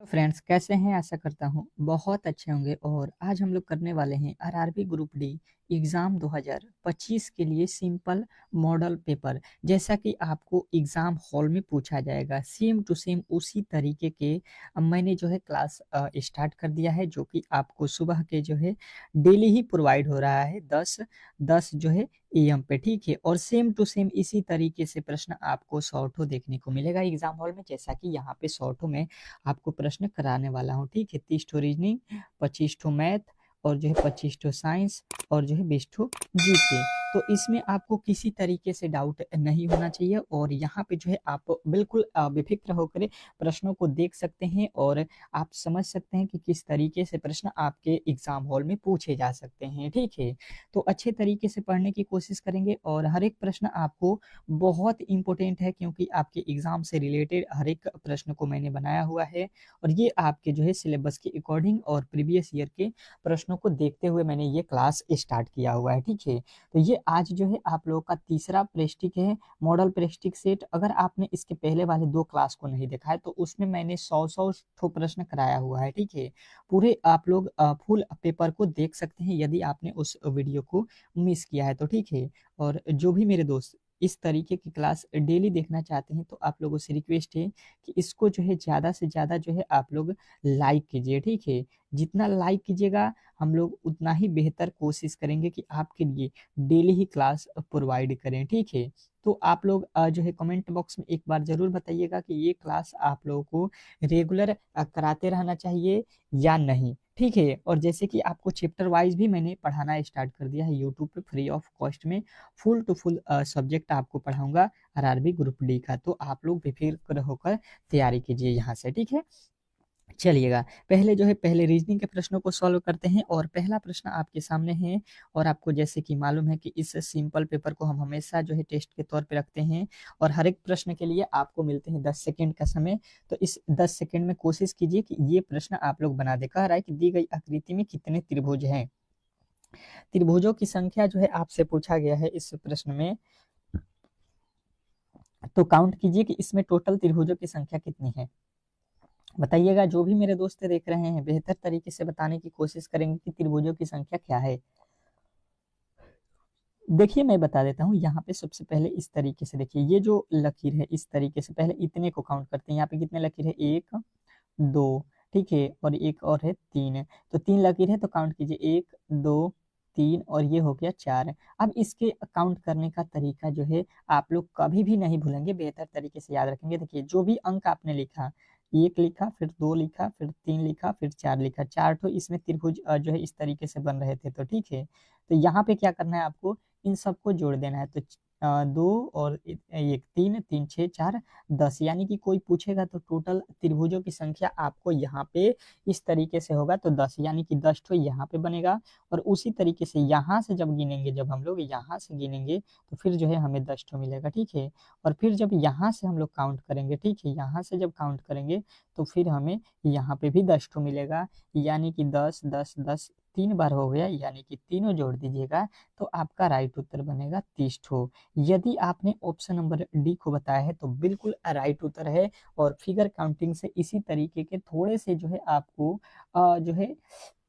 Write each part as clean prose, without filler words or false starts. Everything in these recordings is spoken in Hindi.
फ्रेंड्स कैसे हैं? आशा करता हूँ बहुत अच्छे होंगे। और आज हम लोग करने वाले हैं आरआरबी ग्रुप डी एग्ज़ाम 2025 के लिए सिंपल मॉडल पेपर। जैसा कि आपको एग्ज़ाम हॉल में पूछा जाएगा सेम टू सेम उसी तरीके के मैंने जो है क्लास स्टार्ट कर दिया है, जो कि आपको सुबह के जो है डेली ही प्रोवाइड हो रहा है 10 जो है एएम पे। ठीक है, और सेम टू सेम इसी तरीके से प्रश्न आपको शॉर्टो देखने को मिलेगा एग्जाम हॉल में। जैसा कि यहाँ पे शॉर्टो में आपको प्रश्न कराने वाला हूँ। ठीक है, 30 ठो रीजनिंग, 25 ठो मैथ और जो है 25 ठो साइंस और जो है 20 ठो जीके। तो इसमें आपको किसी तरीके से डाउट नहीं होना चाहिए और यहाँ पे जो है आप बिल्कुल बेफिक्र होकर प्रश्नों को देख सकते हैं और आप समझ सकते हैं कि किस तरीके से प्रश्न आपके एग्जाम हॉल में पूछे जा सकते हैं। ठीक है, तो अच्छे तरीके से पढ़ने की कोशिश करेंगे और हर एक प्रश्न आपको बहुत इंपॉर्टेंट है, क्योंकि आपके एग्जाम से रिलेटेड हर एक प्रश्न को मैंने बनाया हुआ है और ये आपके जो है सिलेबस के अकॉर्डिंग और प्रीवियस ईयर के प्रश्नों को देखते हुए मैंने ये क्लास स्टार्ट किया हुआ है। ठीक है, तो ये आज जो है आप लोगों का तीसरा प्रेस्टिक है, मॉडल प्रेस्टिक सेट। अगर आपने इसके पहले वाले 2 क्लास को नहीं देखा है तो उसमें मैंने 100 ठो प्रश्न कराया हुआ है। ठीक है, पूरे आप लोग फुल पेपर को देख सकते हैं यदि आपने उस वीडियो को मिस किया है तो। ठीक है, और जो भी मेरे दोस्त इस तरीके की क्लास डेली देखना चाहते हैं तो आप लोगों से रिक्वेस्ट है कि इसको जो है ज़्यादा से ज़्यादा जो है आप लोग लाइक कीजिए। ठीक है, जितना लाइक कीजिएगा हम लोग उतना ही बेहतर कोशिश करेंगे कि आपके लिए डेली ही क्लास प्रोवाइड करें। ठीक है, तो आप लोग जो है कमेंट बॉक्स में एक बार ज़रूर बताइएगा कि ये क्लास आप लोगों को रेगुलर कराते रहना चाहिए या नहीं। ठीक है, और जैसे कि आपको चैप्टर वाइज भी मैंने पढ़ाना स्टार्ट कर दिया है यूट्यूब पे फ्री ऑफ कॉस्ट में। फुल टू फुल सब्जेक्ट आपको पढ़ाऊंगा आरआरबी ग्रुप डी का, तो आप लोग बेफिक्र होकर तैयारी कीजिए यहाँ से। ठीक है, चलिएगा पहले जो है पहले रीजनिंग के प्रश्नों को सॉल्व करते हैं और पहला प्रश्न आपके सामने है। और आपको जैसे कि मालूम है कि इस सिंपल पेपर को हम हमेशा जो है टेस्ट के तौर पे रखते हैं और हर एक प्रश्न के लिए आपको मिलते हैं 10 सेकंड का समय। तो इस 10 सेकंड में कोशिश कीजिए कि ये प्रश्न आप लोग बना दे। कह रहा है कि दी गई आकृति में कितने त्रिभुज हैं। त्रिभुजों की संख्या जो है आपसे पूछा गया है इस प्रश्न में, तो काउंट कीजिए कि इसमें टोटल त्रिभुजों की संख्या कितनी है। बताइएगा, जो भी मेरे दोस्त देख रहे हैं बेहतर तरीके से बताने की कोशिश करेंगे कि त्रिभुजों की संख्या क्या है। देखिए मैं बता देता हूँ, यहाँ पे सबसे पहले इस तरीके से देखिए, ये जो लकीर है इस तरीके से पहले इतने को काउंट करते हैं। यहाँ पे कितने लकीर है? 1 2, ठीक है, और एक और है 3। तो 3 लकीर है तो काउंट कीजिए, 1 2 3 और ये हो गया 4। अब इसके काउंट करने का तरीका जो है आप लोग कभी भी नहीं भूलेंगे, बेहतर तरीके से याद रखेंगे। देखिए जो भी अंक आपने लिखा, 1 लिखा, फिर 2 लिखा, फिर 3 लिखा, फिर 4 लिखा, 4 तो इसमें त्रिभुज जो है इस तरीके से बन रहे थे। तो ठीक है, तो यहाँ पे क्या करना है आपको, इन सबको जोड़ देना है। तो 2 और 1 3 3 6 4 10, यानी कि कोई पूछेगा तो टोटल त्रिभुजों की संख्या आपको यहाँ पे इस तरीके से होगा तो 10, यानी कि 10 ठो यहाँ पे बनेगा। और उसी तरीके से यहाँ से जब गिनेंगे, जब हम लोग यहाँ से गिनेंगे तो फिर जो है हमें 10 ठो मिलेगा। ठीक है, और फिर जब यहाँ से हम लोग काउंट करेंगे, ठीक है, यहाँ से जब काउंट करेंगे तो फिर हमें यहाँ पे भी 10 ठो मिलेगा, यानी कि 10 10 10 3 बार हो गया, यानी कि तीनों जोड़ दीजिएगा तो आपका राइट उत्तर बनेगा 30 ठो। यदि आपने ऑप्शन नंबर डी को बताया है तो बिल्कुल राइट उत्तर है। और फिगर काउंटिंग से इसी तरीके के थोड़े से जो है आपको जो है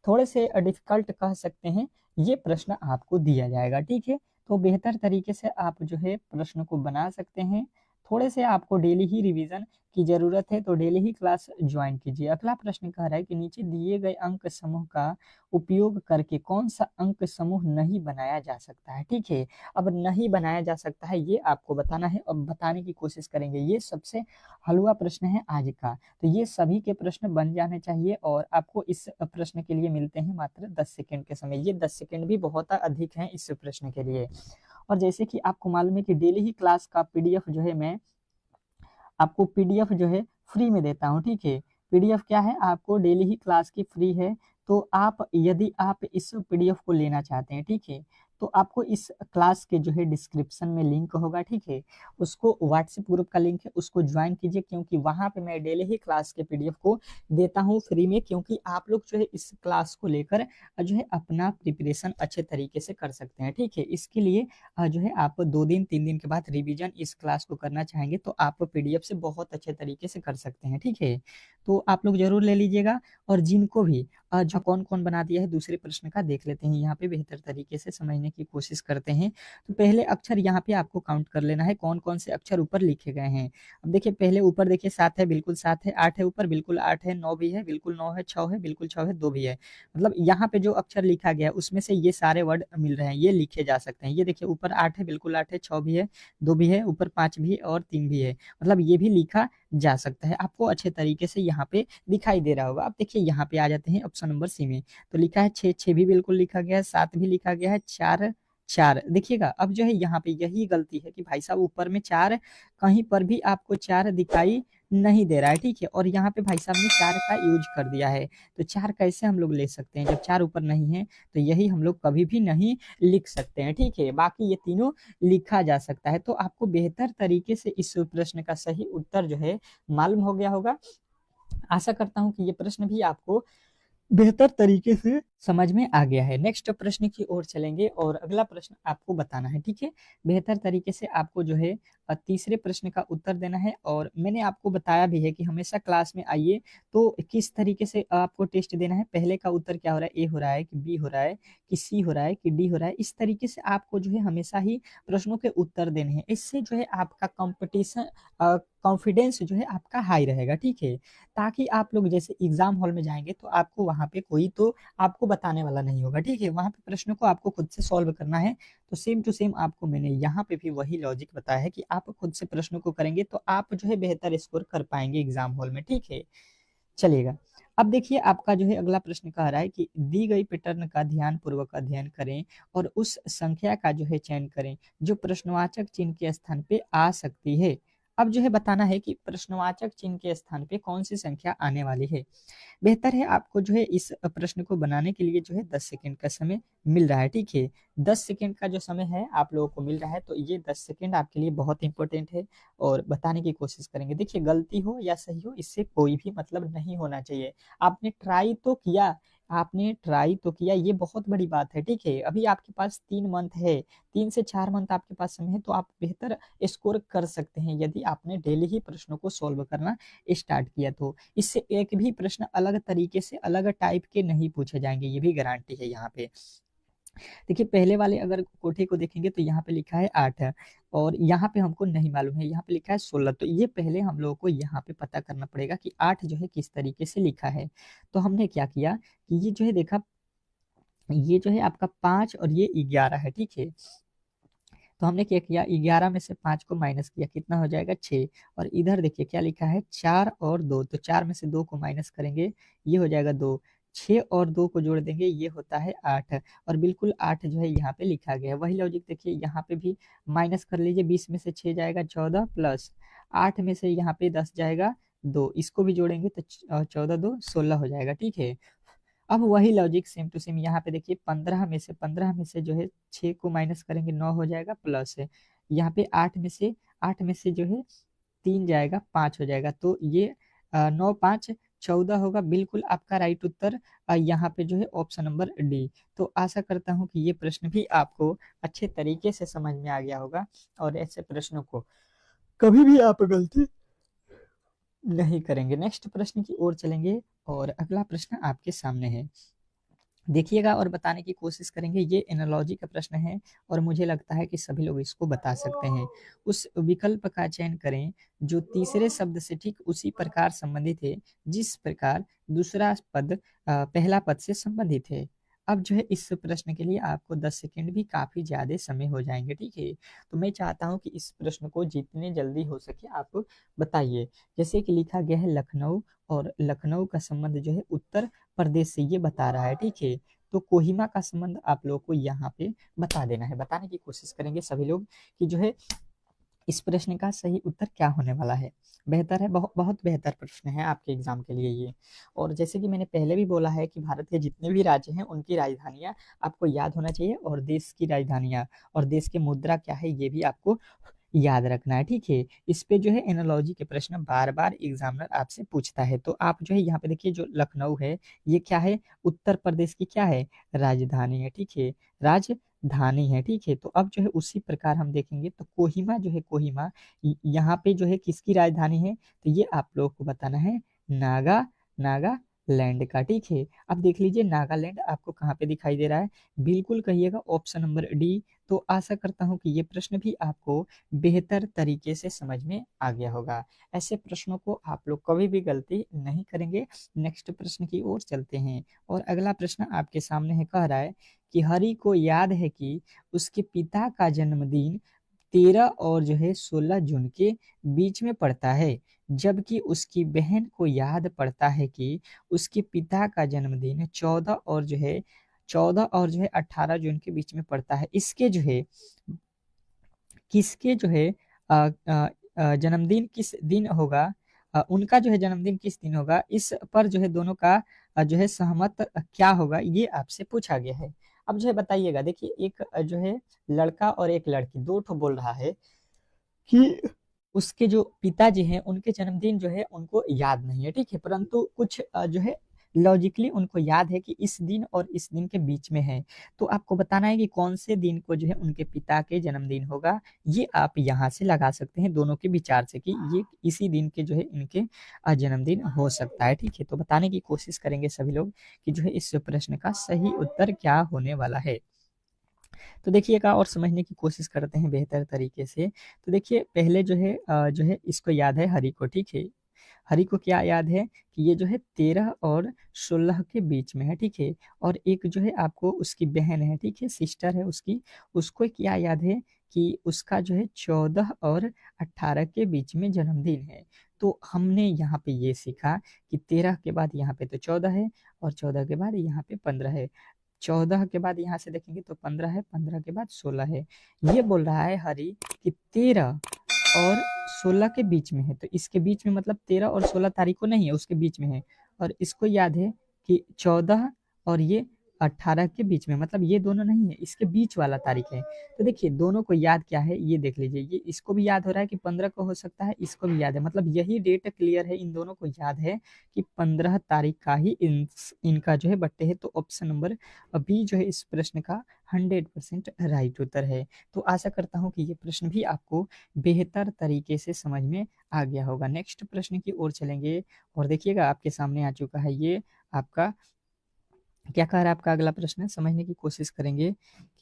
थोड़े से डिफिकल्ट कह सकते हैं, ये प्रश्न आपको दिया जाएगा। ठीक है, तो बेहतर तरीके से आप जो है प्रश्न को बना सकते हैं। थोड़े से आपको डेली ही रिवीजन की जरूरत है तो डेली ही क्लास ज्वाइन कीजिए। अगला प्रश्न कह रहा है कि नीचे दिए गए अंक समूह का उपयोग करके कौन सा अंक समूह नहीं बनाया जा सकता है। ठीक है, अब नहीं बनाया जा सकता है ये आपको बताना है, अब बताने की कोशिश करेंगे। ये सबसे हलवा प्रश्न है आज का, तो ये सभी के प्रश्न बन जाने चाहिए और आपको इस प्रश्न के लिए मिलते हैं मात्र 10 सेकंड के समय। ये 10 सेकंड भी बहुत अधिक हैं इस प्रश्न के लिए। और जैसे कि आपको मालूम है कि डेली ही क्लास का पीडीएफ जो है मैं आपको पीडीएफ जो है फ्री में देता हूँ। ठीक है, पीडीएफ क्या है, आपको डेली ही क्लास की फ्री है। तो आप यदि आप इस पीडीएफ को लेना चाहते हैं, ठीक है, तो आपको इस क्लास के जो है डिस्क्रिप्शन में लिंक होगा, ठीक है, उसको व्हाट्सएप ग्रुप का लिंक है, उसको ज्वाइन कीजिए, क्योंकि वहां पे मैं डेली ही क्लास के पीडीएफ को देता हूँ फ्री में, क्योंकि आप लोग जो है इस क्लास को लेकर जो है अपना प्रिपरेशन अच्छे तरीके से कर सकते हैं, ठीक है। इसके लिए जो है आप 2 दिन 3 दिन के बाद रिवीजन इस क्लास को करना चाहेंगे तो आप पीडीएफ से बहुत अच्छे तरीके से कर सकते हैं, ठीक है। तो आप लोग जरूर ले लीजिएगा। और जिनको भी जो कौन कौन बना दिया है दूसरे प्रश्न का देख लेते हैं, यहाँ पे बेहतर तरीके से समझने की कोशिश करते हैं। तो पहले अक्षर यहाँ पे आपको काउंट कर लेना है, कौन कौन से अक्षर ऊपर लिखे गए हैं। अब देखिए पहले ऊपर देखिए 7 है, बिल्कुल 7 है, 8 है, ऊपर बिल्कुल 8 है, 9 भी है, बिल्कुल 9 है, 6 है, बिल्कुल 6 है, 2 भी है। मतलब यहाँ पे जो अक्षर लिखा गया है उसमें से ये सारे वर्ड मिल रहे हैं, ये लिखे जा सकते हैं। ये देखिए ऊपर 8 है, बिल्कुल 8 है, 6 भी है, 2 भी है, ऊपर 5 भी है और 3 भी है, मतलब ये भी लिखा जा सकता है। आपको अच्छे तरीके से यहाँ पे दिखाई दे रहा होगा। अब देखिए यहाँ पे आ जाते हैं ऑप्शन नंबर सी में, तो लिखा है 6, 6 भी बिल्कुल लिखा गया है, 7 भी लिखा गया है, 4, 4 देखिएगा। अब जो है यहाँ पे यही गलती है कि भाई साहब ऊपर में 4 कहीं पर भी आपको 4 दिखाई नहीं दे रहा है, ठीक है, और यहाँ पे भाई साहब ने 4 का यूज कर दिया है। तो 4 कैसे हम लोग ले सकते हैं जब 4 ऊपर नहीं है, तो यही हम लोग कभी भी नहीं लिख सकते हैं, ठीक है। बाकी ये तीनों लिखा जा सकता है। तो आपको बेहतर तरीके से इस प्रश्न का सही उत्तर जो है मालूम हो गया होगा। आशा करता हूँ कि ये प्रश्न भी आपको बेहतर तरीके से समझ में आ गया है। नेक्स्ट प्रश्न की ओर चलेंगे और अगला प्रश्न आपको बताना है, ठीक है। बेहतर तरीके से आपको जो है तीसरे प्रश्न का उत्तर देना है। और मैंने आपको बताया भी है कि हमेशा क्लास में आइए तो किस तरीके से आपको टेस्ट देना है, पहले का उत्तर क्या हो रहा है, ए हो रहा है कि बी हो रहा है कि सी हो रहा है कि डी हो रहा है, इस तरीके से आपको जो है हमेशा ही प्रश्नों के उत्तर देने हैं। इससे जो है आपका कंपटीशन कॉन्फिडेंस जो है आपका हाई रहेगा, ठीक है, ताकि आप लोग जैसे एग्जाम हॉल में जाएंगे तो आपको वहां पे कोई तो आपको बताने वाला नहीं होगा, ठीक है। वहां पे प्रश्न को आपको खुद से सॉल्व करना है। तो सेम टू सेम आपको मैंने यहाँ पे भी वही लॉजिक बताया है कि आप खुद से प्रश्नों को करेंगे तो आप जो है बेहतर स्कोर कर पाएंगे एग्जाम हॉल में, ठीक है। चलिएगा। अब देखिए आपका जो है अगला प्रश्न कह रहा है कि दी गई पैटर्न का ध्यान पूर्वक अध्ययन करें और उस संख्या का जो है चयन करें जो प्रश्नवाचक चिन्ह के स्थान पे आ सकती है। अब जो है बताना है कि प्रश्नवाचक चिन्ह के स्थान पे कौन सी संख्या आने वाली है। बेहतर है आपको जो है इस प्रश्न को बनाने के लिए जो है 10 सेकंड का समय मिल रहा है, ठीक है। 10 सेकंड का जो समय है आप लोगों को मिल रहा है, तो ये 10 सेकंड आपके लिए बहुत इंपॉर्टेंट है और बताने की कोशिश करेंगे। देखिए गलती हो या सही हो इससे कोई भी मतलब नहीं होना चाहिए। आपने ट्राई तो किया, आपने ट्राई तो किया, ये बहुत बड़ी बात है, ठीक है। अभी आपके पास 3 मंथ है, 3 से 4 मंथ आपके पास समय है, तो आप बेहतर स्कोर कर सकते हैं यदि आपने डेली ही प्रश्नों को सॉल्व करना स्टार्ट किया। तो इससे एक भी प्रश्न अलग तरीके से अलग टाइप के नहीं पूछे जाएंगे, ये भी गारंटी है यहाँ पे। देखिए पहले वाले अगर कोठे को देखेंगे तो यहाँ पे लिखा है 8 है और यहाँ पे हमको नहीं मालूम है, यहाँ पे लिखा है 16। तो ये पहले हम लोगों को यहाँ पे पता करना पड़ेगा कि 8 जो है किस तरीके से लिखा है। तो हमने क्या किया कि ये जो है देखा, ये जो है आपका 5 और ये 11 है, ठीक है। तो हमने क्या किया, 11 में से 5 को माइनस किया, कितना हो जाएगा 6। और इधर देखिए क्या लिखा है 4 और 2, तो 4 में से 2 को माइनस करेंगे, ये हो जाएगा 2, 6 और 2 को जोड़ देंगे, ये होता है 8। और बिल्कुल 8 जो है यहाँ पे लिखा गया है। वही लॉजिक देखिए यहाँ पे भी माइनस कर लीजिए, 20 में से 6 जाएगा 14 प्लस 8 में से यहाँ पे 10 जाएगा 2, इसको भी जोड़ेंगे तो 14 2 16 हो जाएगा, ठीक है। अब वही लॉजिक सेम टू सेम यहाँ पे देखिए 15 में से जो है 6 को माइनस करेंगे 9 हो जाएगा प्लस है यहाँ पे 8 में से जो है 3 जाएगा 5 हो जाएगा, तो ये 9 5 14 होगा। बिल्कुल आपका राइट उत्तर यहाँ पे जो है ऑप्शन नंबर डी। तो आशा करता हूँ कि ये प्रश्न भी आपको अच्छे तरीके से समझ में आ गया होगा और ऐसे प्रश्नों को कभी भी आप गलती नहीं करेंगे। नेक्स्ट प्रश्न की ओर चलेंगे और अगला प्रश्न आपके सामने है, देखिएगा और बताने की कोशिश करेंगे। ये एनालॉजी का प्रश्न है और मुझे लगता है कि सभी लोग इसको बता सकते हैं। उस विकल्प का चयन करें जो तीसरे शब्द से ठीक उसी प्रकार संबंधित है जिस प्रकार दूसरा पद पहला पद से संबंधित है। अब जो है इस प्रश्न के लिए आपको 10 सेकंड भी काफी ज्यादा समय हो जाएंगे, ठीक है। तो मैं चाहता हूं कि इस प्रश्न को जितने जल्दी हो सके आप बताइए। जैसे कि लिखा गया है लखनऊ, और लखनऊ का संबंध जो है उत्तर प्रदेश से ये बता रहा है, ठीक है। तो कोहिमा का संबंध आप लोग को यहाँ पे बता देना है, बताने की कोशिश करेंगे सभी लोग कि जो है इस प्रश्न का सही उत्तर क्या होने वाला है? बेहतर है, बहुत बेहतर प्रश्न है आपके एग्जाम के लिए ये। और जैसे कि मैंने पहले भी बोला है कि भारत के जितने भी राज्य हैं उनकी राजधानियां आपको याद होना चाहिए, और देश की राजधानियां और देश की मुद्रा क्या है ये भी आपको याद रखना है, ठीक है। इस पे जो है एनालॉजी के प्रश्न बार बार एग्जामिनर आपसे पूछता है। तो आप जो है यहाँ पे देखिए, जो लखनऊ है ये क्या है? उत्तर प्रदेश की क्या है? राजधानी है, ठीक है, राजधानी है, ठीक है। तो अब जो है उसी प्रकार हम देखेंगे तो कोहिमा जो है, कोहिमा यहाँ पे जो है किसकी राजधानी है? तो ये आप लोगों को बताना है नागालैंड का, ठीक है। अब देख लीजिए नागालैंड आपको कहाँ पे दिखाई दे रहा है? बिल्कुल कहिएगा ऑप्शन नंबर डी। तो आशा करता हूँ कि ये प्रश्न भी आपको बेहतर तरीके से समझ में आ गया होगा। ऐसे प्रश्नों को आप लोग कभी भी गलती नहीं करेंगे। नेक्स्ट प्रश्न की ओर चलते हैं, और अगला प्रश्न आपके सामने है, कह रहा है कि हरि को याद है कि उसके पिता का जन्मदिन 13 और जो है 16 जून के बीच में पड़ता है, जबकि उसकी बहन को याद पड़ता है कि उसके पिता का जन्मदिन 18 जून के बीच में पड़ता है। इसके जो है किसके जो है जन्मदिन किस दिन होगा? उनका जो है जन्मदिन किस दिन होगा? इस पर जो है दोनों का जो है सहमत क्या होगा, ये आपसे पूछा गया है। अब जो है बताइएगा, देखिए एक जो है लड़का और एक लड़की, दो ठो बोल रहा है कि उसके जो पिताजी हैं उनके जन्मदिन जो है उनको याद नहीं है, ठीक है, परंतु कुछ जो है लॉजिकली उनको याद है कि इस दिन और इस दिन के बीच में है। तो आपको बताना है कि कौन से दिन को जो है उनके पिता के जन्मदिन होगा। ये आप यहाँ से लगा सकते हैं दोनों के विचार से कि ये इसी दिन के जो है इनके जन्मदिन हो सकता है, ठीक है। तो बताने की कोशिश करेंगे सभी लोग कि जो है इस प्रश्न का सही उत्तर क्या होने वाला है। तो देखिएगा और समझने की कोशिश करते हैं बेहतर तरीके से। तो देखिए पहले जो है इसको याद है हरि को, ठीक है। हरि को क्या याद है कि ये जो है 13 और 16 के बीच में है, ठीक है। और एक जो है आपको उसकी बहन है, ठीक है, सिस्टर है उसकी, उसको क्या याद है कि उसका जो है 14 और 18 के बीच में जन्मदिन है। तो हमने यहाँ पे ये सीखा कि 13 के बाद यहाँ पे तो 14 है, और 14 के बाद यहाँ पे 15 है। 14 के बाद यहाँ से देखेंगे तो 15 है, 15 के बाद 16 है। ये बोल रहा है हरि कि 13 और 16 के बीच में है, तो इसके बीच में मतलब 13 और 16 तारीख को नहीं है, उसके बीच में है। और इसको याद है कि 14 और ये 18 के बीच में, मतलब ये दोनों नहीं है, इसके बीच वाला तारीख है। तो देखिए दोनों को याद क्या है ये देख लीजिए, ये इसको भी याद हो रहा है कि 15 को हो सकता है, इसको भी याद है, मतलब यही डेट क्लियर है, इन दोनों को याद है कि 15 तारीख का ही इनका जो है बर्थडे है। तो ऑप्शन नंबर बी जो है इस प्रश्न का 100% राइट उत्तर है। तो आशा करता हूँ कि ये प्रश्न भी आपको बेहतर तरीके से समझ में आ गया होगा। नेक्स्ट प्रश्न की ओर चलेंगे, और देखिएगा आपके सामने आ चुका है ये आपका, क्या कह रहा है आपका अगला प्रश्न, समझने की कोशिश करेंगे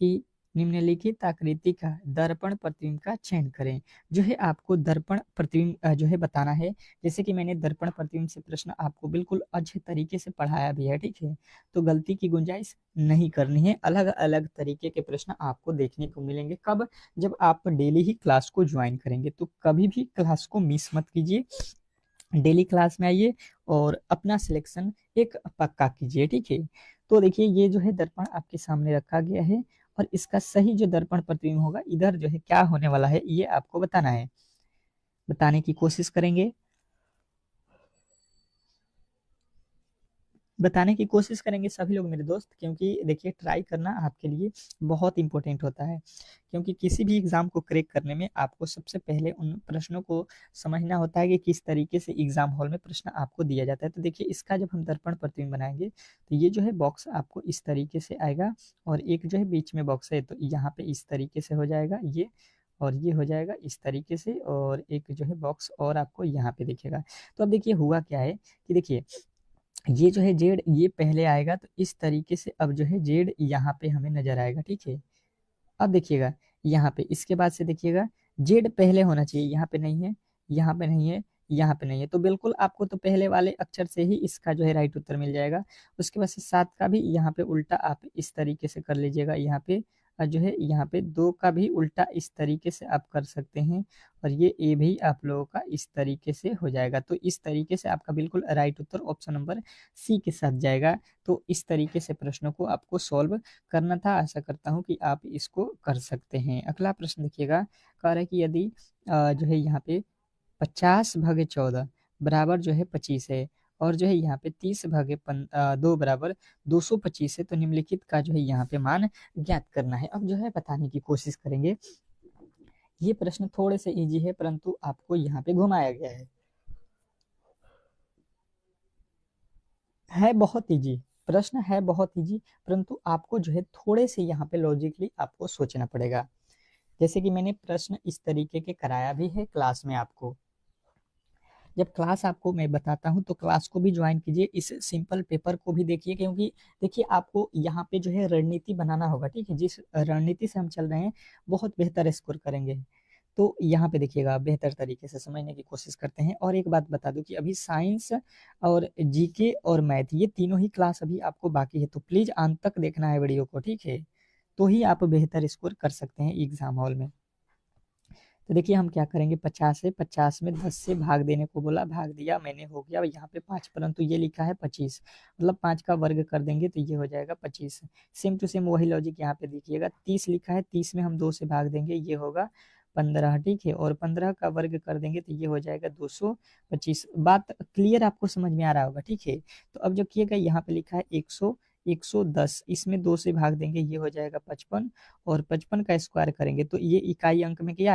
कि निम्नलिखित आकृति का दर्पण प्रतिबिंब का चयन करें। जो है आपको दर्पण प्रतिबिंब जो है बताना है। जैसे कि मैंने दर्पण प्रतिबिंब से प्रश्न आपको बिल्कुल अच्छे तरीके से पढ़ाया भी है, ठीक है। तो गलती की गुंजाइश नहीं करनी है। अलग अलग तरीके के प्रश्न आपको देखने को मिलेंगे। कब? जब आप डेली ही क्लास को ज्वाइन करेंगे। तो कभी भी क्लास को मिस मत कीजिए, डेली क्लास में आइए और अपना सिलेक्शन एक पक्का कीजिए, ठीक है। तो देखिए ये जो है दर्पण आपके सामने रखा गया है, और इसका सही जो दर्पण प्रतिबिंब होगा इधर जो है क्या होने वाला है ये आपको बताना है, बताने की कोशिश करेंगे, बताने की कोशिश करेंगे सभी लोग मेरे दोस्त, क्योंकि देखिए ट्राई करना आपके लिए बहुत इंपॉर्टेंट होता है। क्योंकि किसी भी एग्जाम को क्रैक करने में आपको सबसे पहले उन प्रश्नों को समझना होता है कि किस तरीके से एग्जाम हॉल में प्रश्न आपको दिया जाता है। तो देखिए इसका जब हम दर्पण प्रतिबिंब बनाएंगे तो ये जो है बॉक्स आपको इस तरीके से आएगा, और एक जो है बीच में बॉक्स है तो यहाँ पे इस तरीके से हो जाएगा ये, और ये हो जाएगा इस तरीके से, और एक जो है बॉक्स और आपको यहाँ पे दिखेगा। तो अब देखिए हुआ क्या है कि देखिए ये जो है जेड ये पहले आएगा, तो इस तरीके से अब जो है जेड यहाँ पे हमें नजर आएगा, ठीक है। अब देखिएगा यहाँ पे इसके बाद से देखिएगा जेड पहले होना चाहिए, यहाँ पे नहीं है, यहाँ पे नहीं है, यहाँ पे नहीं है। तो बिल्कुल आपको तो पहले वाले अक्षर से ही इसका जो है राइट उत्तर मिल जाएगा। उसके बाद से 7 का भी यहाँ पे उल्टा आप इस तरीके से कर लीजिएगा, यहाँ पे जो है यहाँ पे 2 का भी उल्टा इस तरीके से आप कर सकते हैं और ये ए भी आप लोगों का इस तरीके से हो जाएगा। तो इस तरीके से आपका बिल्कुल राइट उत्तर ऑप्शन नंबर सी के साथ जाएगा। तो इस तरीके से प्रश्नों को आपको सॉल्व करना था। आशा करता हूँ कि आप इसको कर सकते हैं। अगला प्रश्न देखिएगा, कह रहा है कि यदि जो है यहाँ पे 50/14 बराबर जो है 25 है और जो है यहाँ पे 30/2 बराबर 225 है, तो निम्नलिखित का जो है यहाँ पे मान ज्ञात करना है। अब जो है बताने की कोशिश करेंगे। ये प्रश्न थोड़े से इजी है परंतु आपको यहाँ पे घुमाया गया है बहुत इजी प्रश्न है, बहुत इजी, परंतु आपको जो है थोड़े से यहाँ पे लॉजिकली आपको सोचना पड़ेगा। जैसे कि मैंने प्रश्न इस तरीके के कराया भी है क्लास में आपको। जब क्लास आपको मैं बताता हूँ तो क्लास को भी ज्वाइन कीजिए, इस सिंपल पेपर को भी देखिए, क्योंकि देखिए आपको यहाँ पे जो है रणनीति बनाना होगा। ठीक है, जिस रणनीति से हम चल रहे हैं बहुत बेहतर स्कोर करेंगे। तो यहाँ पे देखिएगा, बेहतर तरीके से समझने की कोशिश करते हैं। और एक बात बता दूं कि अभी साइंस और जीके और मैथ ये तीनों ही क्लास अभी आपको बाकी है, तो प्लीज अंत तक देखना है वीडियो को। ठीक है, तो ही आप बेहतर स्कोर कर सकते हैं एग्जाम हॉल में। तो देखिए हम क्या करेंगे, 50 है, 50 में 10 से भाग देने को बोला, भाग दिया मैंने, हो गया यहाँ पे 5, परंतु ये लिखा है 25, मतलब 5 का वर्ग कर देंगे तो ये हो जाएगा 25। सेम टू सेम वही लॉजिक यहाँ पे देखिएगा, 30 लिखा है, 30 में हम 2 से भाग देंगे, ये होगा 15। ठीक है, और 15 का वर्ग कर देंगे तो ये हो जाएगा 225। बात क्लियर आपको समझ में आ रहा होगा। ठीक है, तो अब जो किएगा यहाँ पे लिखा है 110, इसमें 2 से भाग देंगे, ये हो जाएगा 55, और 55 का स्क्वायर करेंगे तो ये इकाई अंक में क्या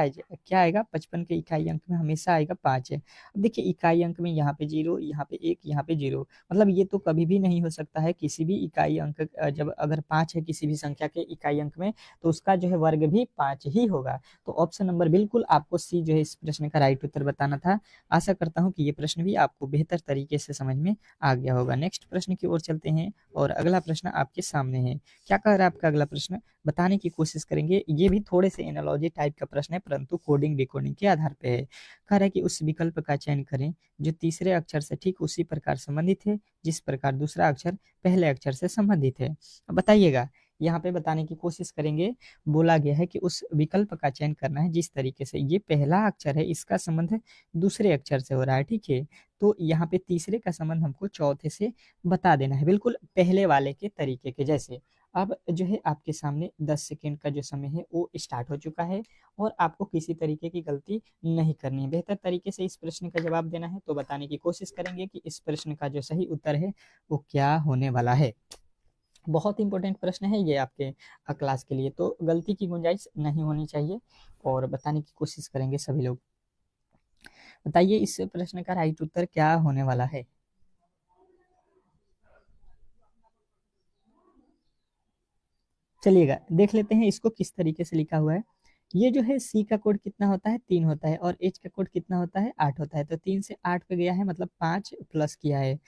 आएगा 55 के इकाई अंक में हमेशा आएगा 5 है। अब देखिए इकाई अंक में यहाँ पे 0, यहाँ पे 1, यहाँ पे 0, मतलब ये तो कभी भी नहीं हो सकता है किसी भी इकाई अंक, जब अगर 5 है किसी भी संख्या के इकाई अंक में तो उसका जो है वर्ग भी 5 ही होगा। तो ऑप्शन नंबर बिल्कुल आपको सी जो है इस प्रश्न का राइट उत्तर बताना था। आशा करता हूँ कि ये प्रश्न भी आपको बेहतर तरीके से समझ में आ गया होगा। नेक्स्ट प्रश्न की ओर चलते हैं और अगला प्रश्न आपके सामने है। क्या कह रहा है आपका अगला प्रश्न, बताने की कोशिश करेंगे। ये भी थोड़े से एनालॉजी टाइप का प्रश्न है परंतु कोडिंग डिकोडिंग के आधार पे है। कह रहा है कि उस विकल्प का चयन करें जो तीसरे अक्षर से ठीक उसी प्रकार संबंधित है जिस प्रकार दूसरा अक्षर पहले अक्षर से संबंधित है। अब बताइएगा, यहाँ पे बताने की कोशिश करेंगे। बोला गया है कि उस विकल्प का चयन करना है जिस तरीके से ये पहला अक्षर है इसका संबंध दूसरे अक्षर से हो रहा है। ठीक है, तो यहाँ पे तीसरे का संबंध हमको चौथे से बता देना है, बिल्कुल पहले वाले के तरीके के जैसे। अब जो है आपके सामने 10 सेकेंड का जो समय है वो स्टार्ट हो चुका है और आपको किसी तरीके की गलती नहीं करनी है। बेहतर तरीके से इस प्रश्न का जवाब देना है, तो बताने की कोशिश करेंगे कि इस प्रश्न का जो सही उत्तर है वो क्या होने वाला है। बहुत इंपॉर्टेंट प्रश्न है ये आपके क्लास के लिए, तो गलती की गुंजाइश नहीं होनी चाहिए और बताने की कोशिश करेंगे सभी लोग। बताइए इस प्रश्न का राइट उत्तर क्या होने वाला है। चलिएगा देख लेते हैं इसको किस तरीके से लिखा हुआ है। ये जो है सी का कोड कितना होता है 3 होता है और एच का कोड कितना होता है 8 होता है। तो 3 से 8 पे गया है मतलब 5 प्लस किया है।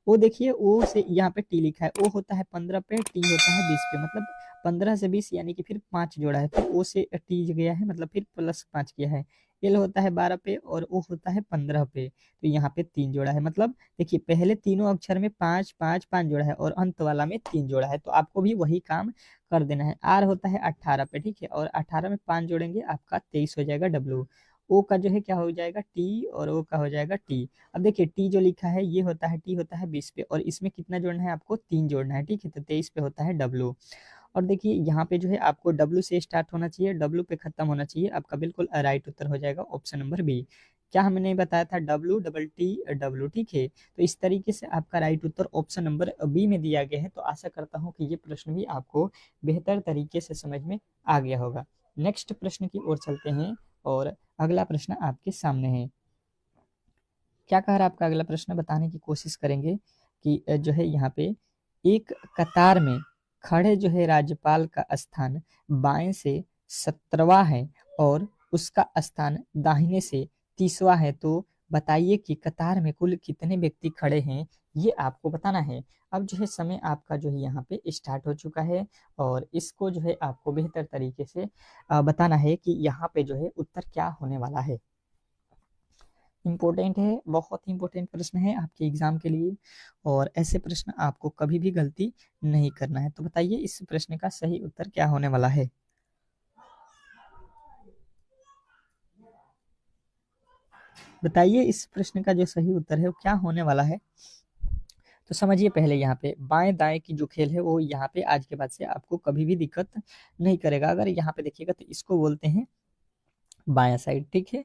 ओ देखिए ओ से यहाँ पे टी लिखा है, ओ होता है 15 पे, टी होता है 20 पे, मतलब 15 से 20 यानी कि फिर 5 जोड़ा है, फिर ओ से टी गया है मतलब फिर प्लस 5 किया है। एल होता है 12 पे और ओ होता है 15 पे, तो यहाँ पे 3 जोड़ा है। मतलब देखिए पहले तीनों अक्षर में 5 5 5 जोड़ा है और अंत वाला में 3 जोड़ा है, तो आपको भी वही काम कर देना है। आर होता है 18 पे, ठीक है, और 18 में 5 जोड़ेंगे आपका 23 हो जाएगा डब्लू। ओ का जो है क्या हो जाएगा टी और ओ का हो जाएगा टी। अब देखिए टी जो लिखा है ये होता है टी होता है 20 पे और इसमें कितना जोड़ना है आपको 3 जोड़ना है। ठीक है, तो 23 पे होता है डब्लू। और देखिए यहाँ पे जो है आपको डब्लू से स्टार्ट होना चाहिए, डब्लू पे खत्म होना चाहिए। आपका बिल्कुल राइट उत्तर हो जाएगा ऑप्शन नंबर बी। क्या हमने बताया था डब्लू डबल टी डब्लू। ठीक है, तो इस तरीके से आपका राइट उत्तर ऑप्शन नंबर बी में दिया गया है। तो आशा करता हूँ कि ये प्रश्न भी आपको बेहतर तरीके से समझ में आ गया होगा। नेक्स्ट प्रश्न की ओर चलते हैं और अगला प्रश्न आपके सामने है। क्या कह रहा है आपका अगला प्रश्न, बताने की कोशिश करेंगे कि जो है यहाँ पे एक कतार में खड़े जो है राज्यपाल का स्थान बाएं से 17वां है और उसका स्थान दाहिने से 30वां है। तो बताइए कि कतार में कुल कितने व्यक्ति खड़े हैं, ये आपको बताना है। अब जो है समय आपका जो है यहाँ पे स्टार्ट हो चुका है और इसको जो है आपको बेहतर तरीके से बताना है कि यहाँ पे जो है उत्तर क्या होने वाला है। इम्पोर्टेंट है, बहुत ही इम्पोर्टेंट प्रश्न है आपके एग्जाम के लिए और ऐसे प्रश्न आपको कभी भी गलती नहीं करना है। तो बताइए इस प्रश्न का सही उत्तर क्या होने वाला है। बताइए इस प्रश्न का जो सही उत्तर है वो क्या होने वाला है। तो समझिए पहले यहाँ पे बाएं दाएं की जो खेल है वो यहाँ पे आज के बाद से आपको कभी भी दिक्कत नहीं करेगा। अगर यहाँ पे देखिएगा तो इसको बोलते हैं बायां साइड, ठीक है।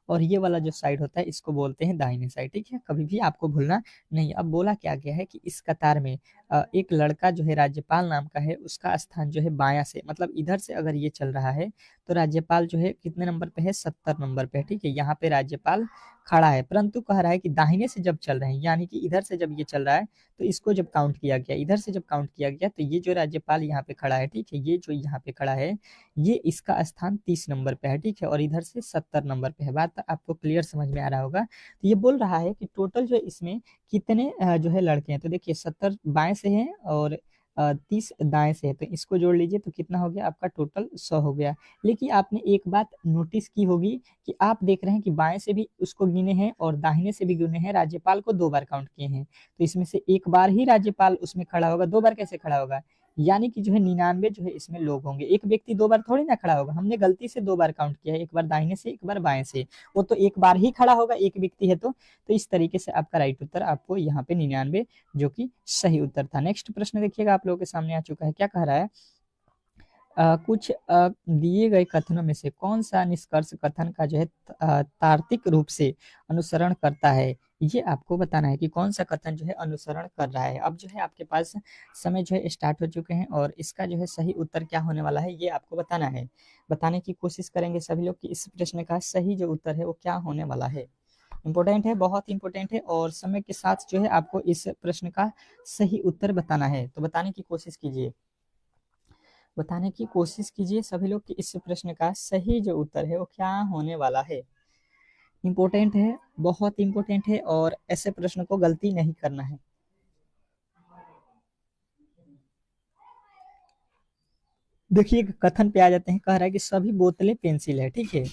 और ये वाला जो साइड होता है इसको बोलते हैं दाहिने साइड, ठीक है। कभी भी आपको भूलना नहीं। अब बोला क्या गया है कि इस कतार में एक लड़का जो है राज्यपाल नाम का है, उसका स्थान जो है बायां से, मतलब इधर से अगर ये चल रहा है तो राज्यपाल जो है कितने नंबर पे है, 70 नंबर पे है, ठीक है। यहाँ पे राज्यपाल खड़ा है, परंतु कह रहा है कि दाहिने से जब चल रहे हैं, यानी कि इधर से जब ये चल रहा है तो इसको जब काउंट किया गया, इधर से जब काउंट किया गया तो ये जो राज्यपाल यहाँ पे खड़ा है, ठीक है, ये जो यहाँ पे खड़ा है ये इसका स्थान 30 नंबर पे है, ठीक है। और इधर से 70 नंबर पे है। बात आपको क्लियर समझ में आ रहा होगा। तो ये बोल रहा है कि टोटल जो है इसमें कितने जो है लड़के हैं। तो देखिए 70 बाएं से हैं और 30 दाएं से है, तो इसको जोड़ लीजिए तो कितना हो गया आपका, टोटल 100 हो गया। लेकिन आपने एक बात नोटिस की होगी कि आप देख रहे हैं कि बाएं से भी उसको गिने हैं और दाहिने से भी गिने हैं, राज्यपाल को 2 बार काउंट किए हैं। तो इसमें से एक बार ही राज्यपाल उसमें खड़ा होगा, 2 बार कैसे खड़ा होगा, यानी कि जो है 99 जो है इसमें लोग होंगे। एक व्यक्ति 2 बार थोड़ी ना खड़ा होगा, हमने गलती से 2 बार काउंट किया है, एक बार दाहिने से एक बार बाएं से, वो तो एक बार ही खड़ा होगा, एक व्यक्ति है तो इस तरीके से आपका राइट उत्तर आपको यहाँ पे 99 जो कि सही उत्तर था। नेक्स्ट प्रश्न देखिएगा आप लोगों के सामने आ चुका है, क्या कह रहा है। कुछ दिए गए कथनों में से कौन सा निष्कर्ष कथन का जो है तार्किक रूप से अनुसरण करता है, ये आपको बताना है कि कौन सा कथन जो है अनुसरण कर रहा है। अब जो है आपके पास समय जो है स्टार्ट हो चुके हैं और इसका जो है सही उत्तर क्या होने वाला है ये आपको बताना है। बताने की कोशिश करेंगे सभी लोग कि इस प्रश्न का सही जो उत्तर है वो क्या होने वाला है। इंपॉर्टेंट है, बहुत इंपॉर्टेंट है और समय के साथ जो है आपको इस प्रश्न का सही उत्तर बताना है। तो बताने की कोशिश कीजिए, बताने की कोशिश कीजिए सभी लोग कि इस प्रश्न का सही जो उत्तर है वो क्या होने वाला है। इंपॉर्टेंट है, बहुत इंपॉर्टेंट है और ऐसे प्रश्न को गलती नहीं करना है। देखिए कथन पे आ जाते हैं, कह रहा है कि सभी बोतलें पेंसिल है, ठीक है।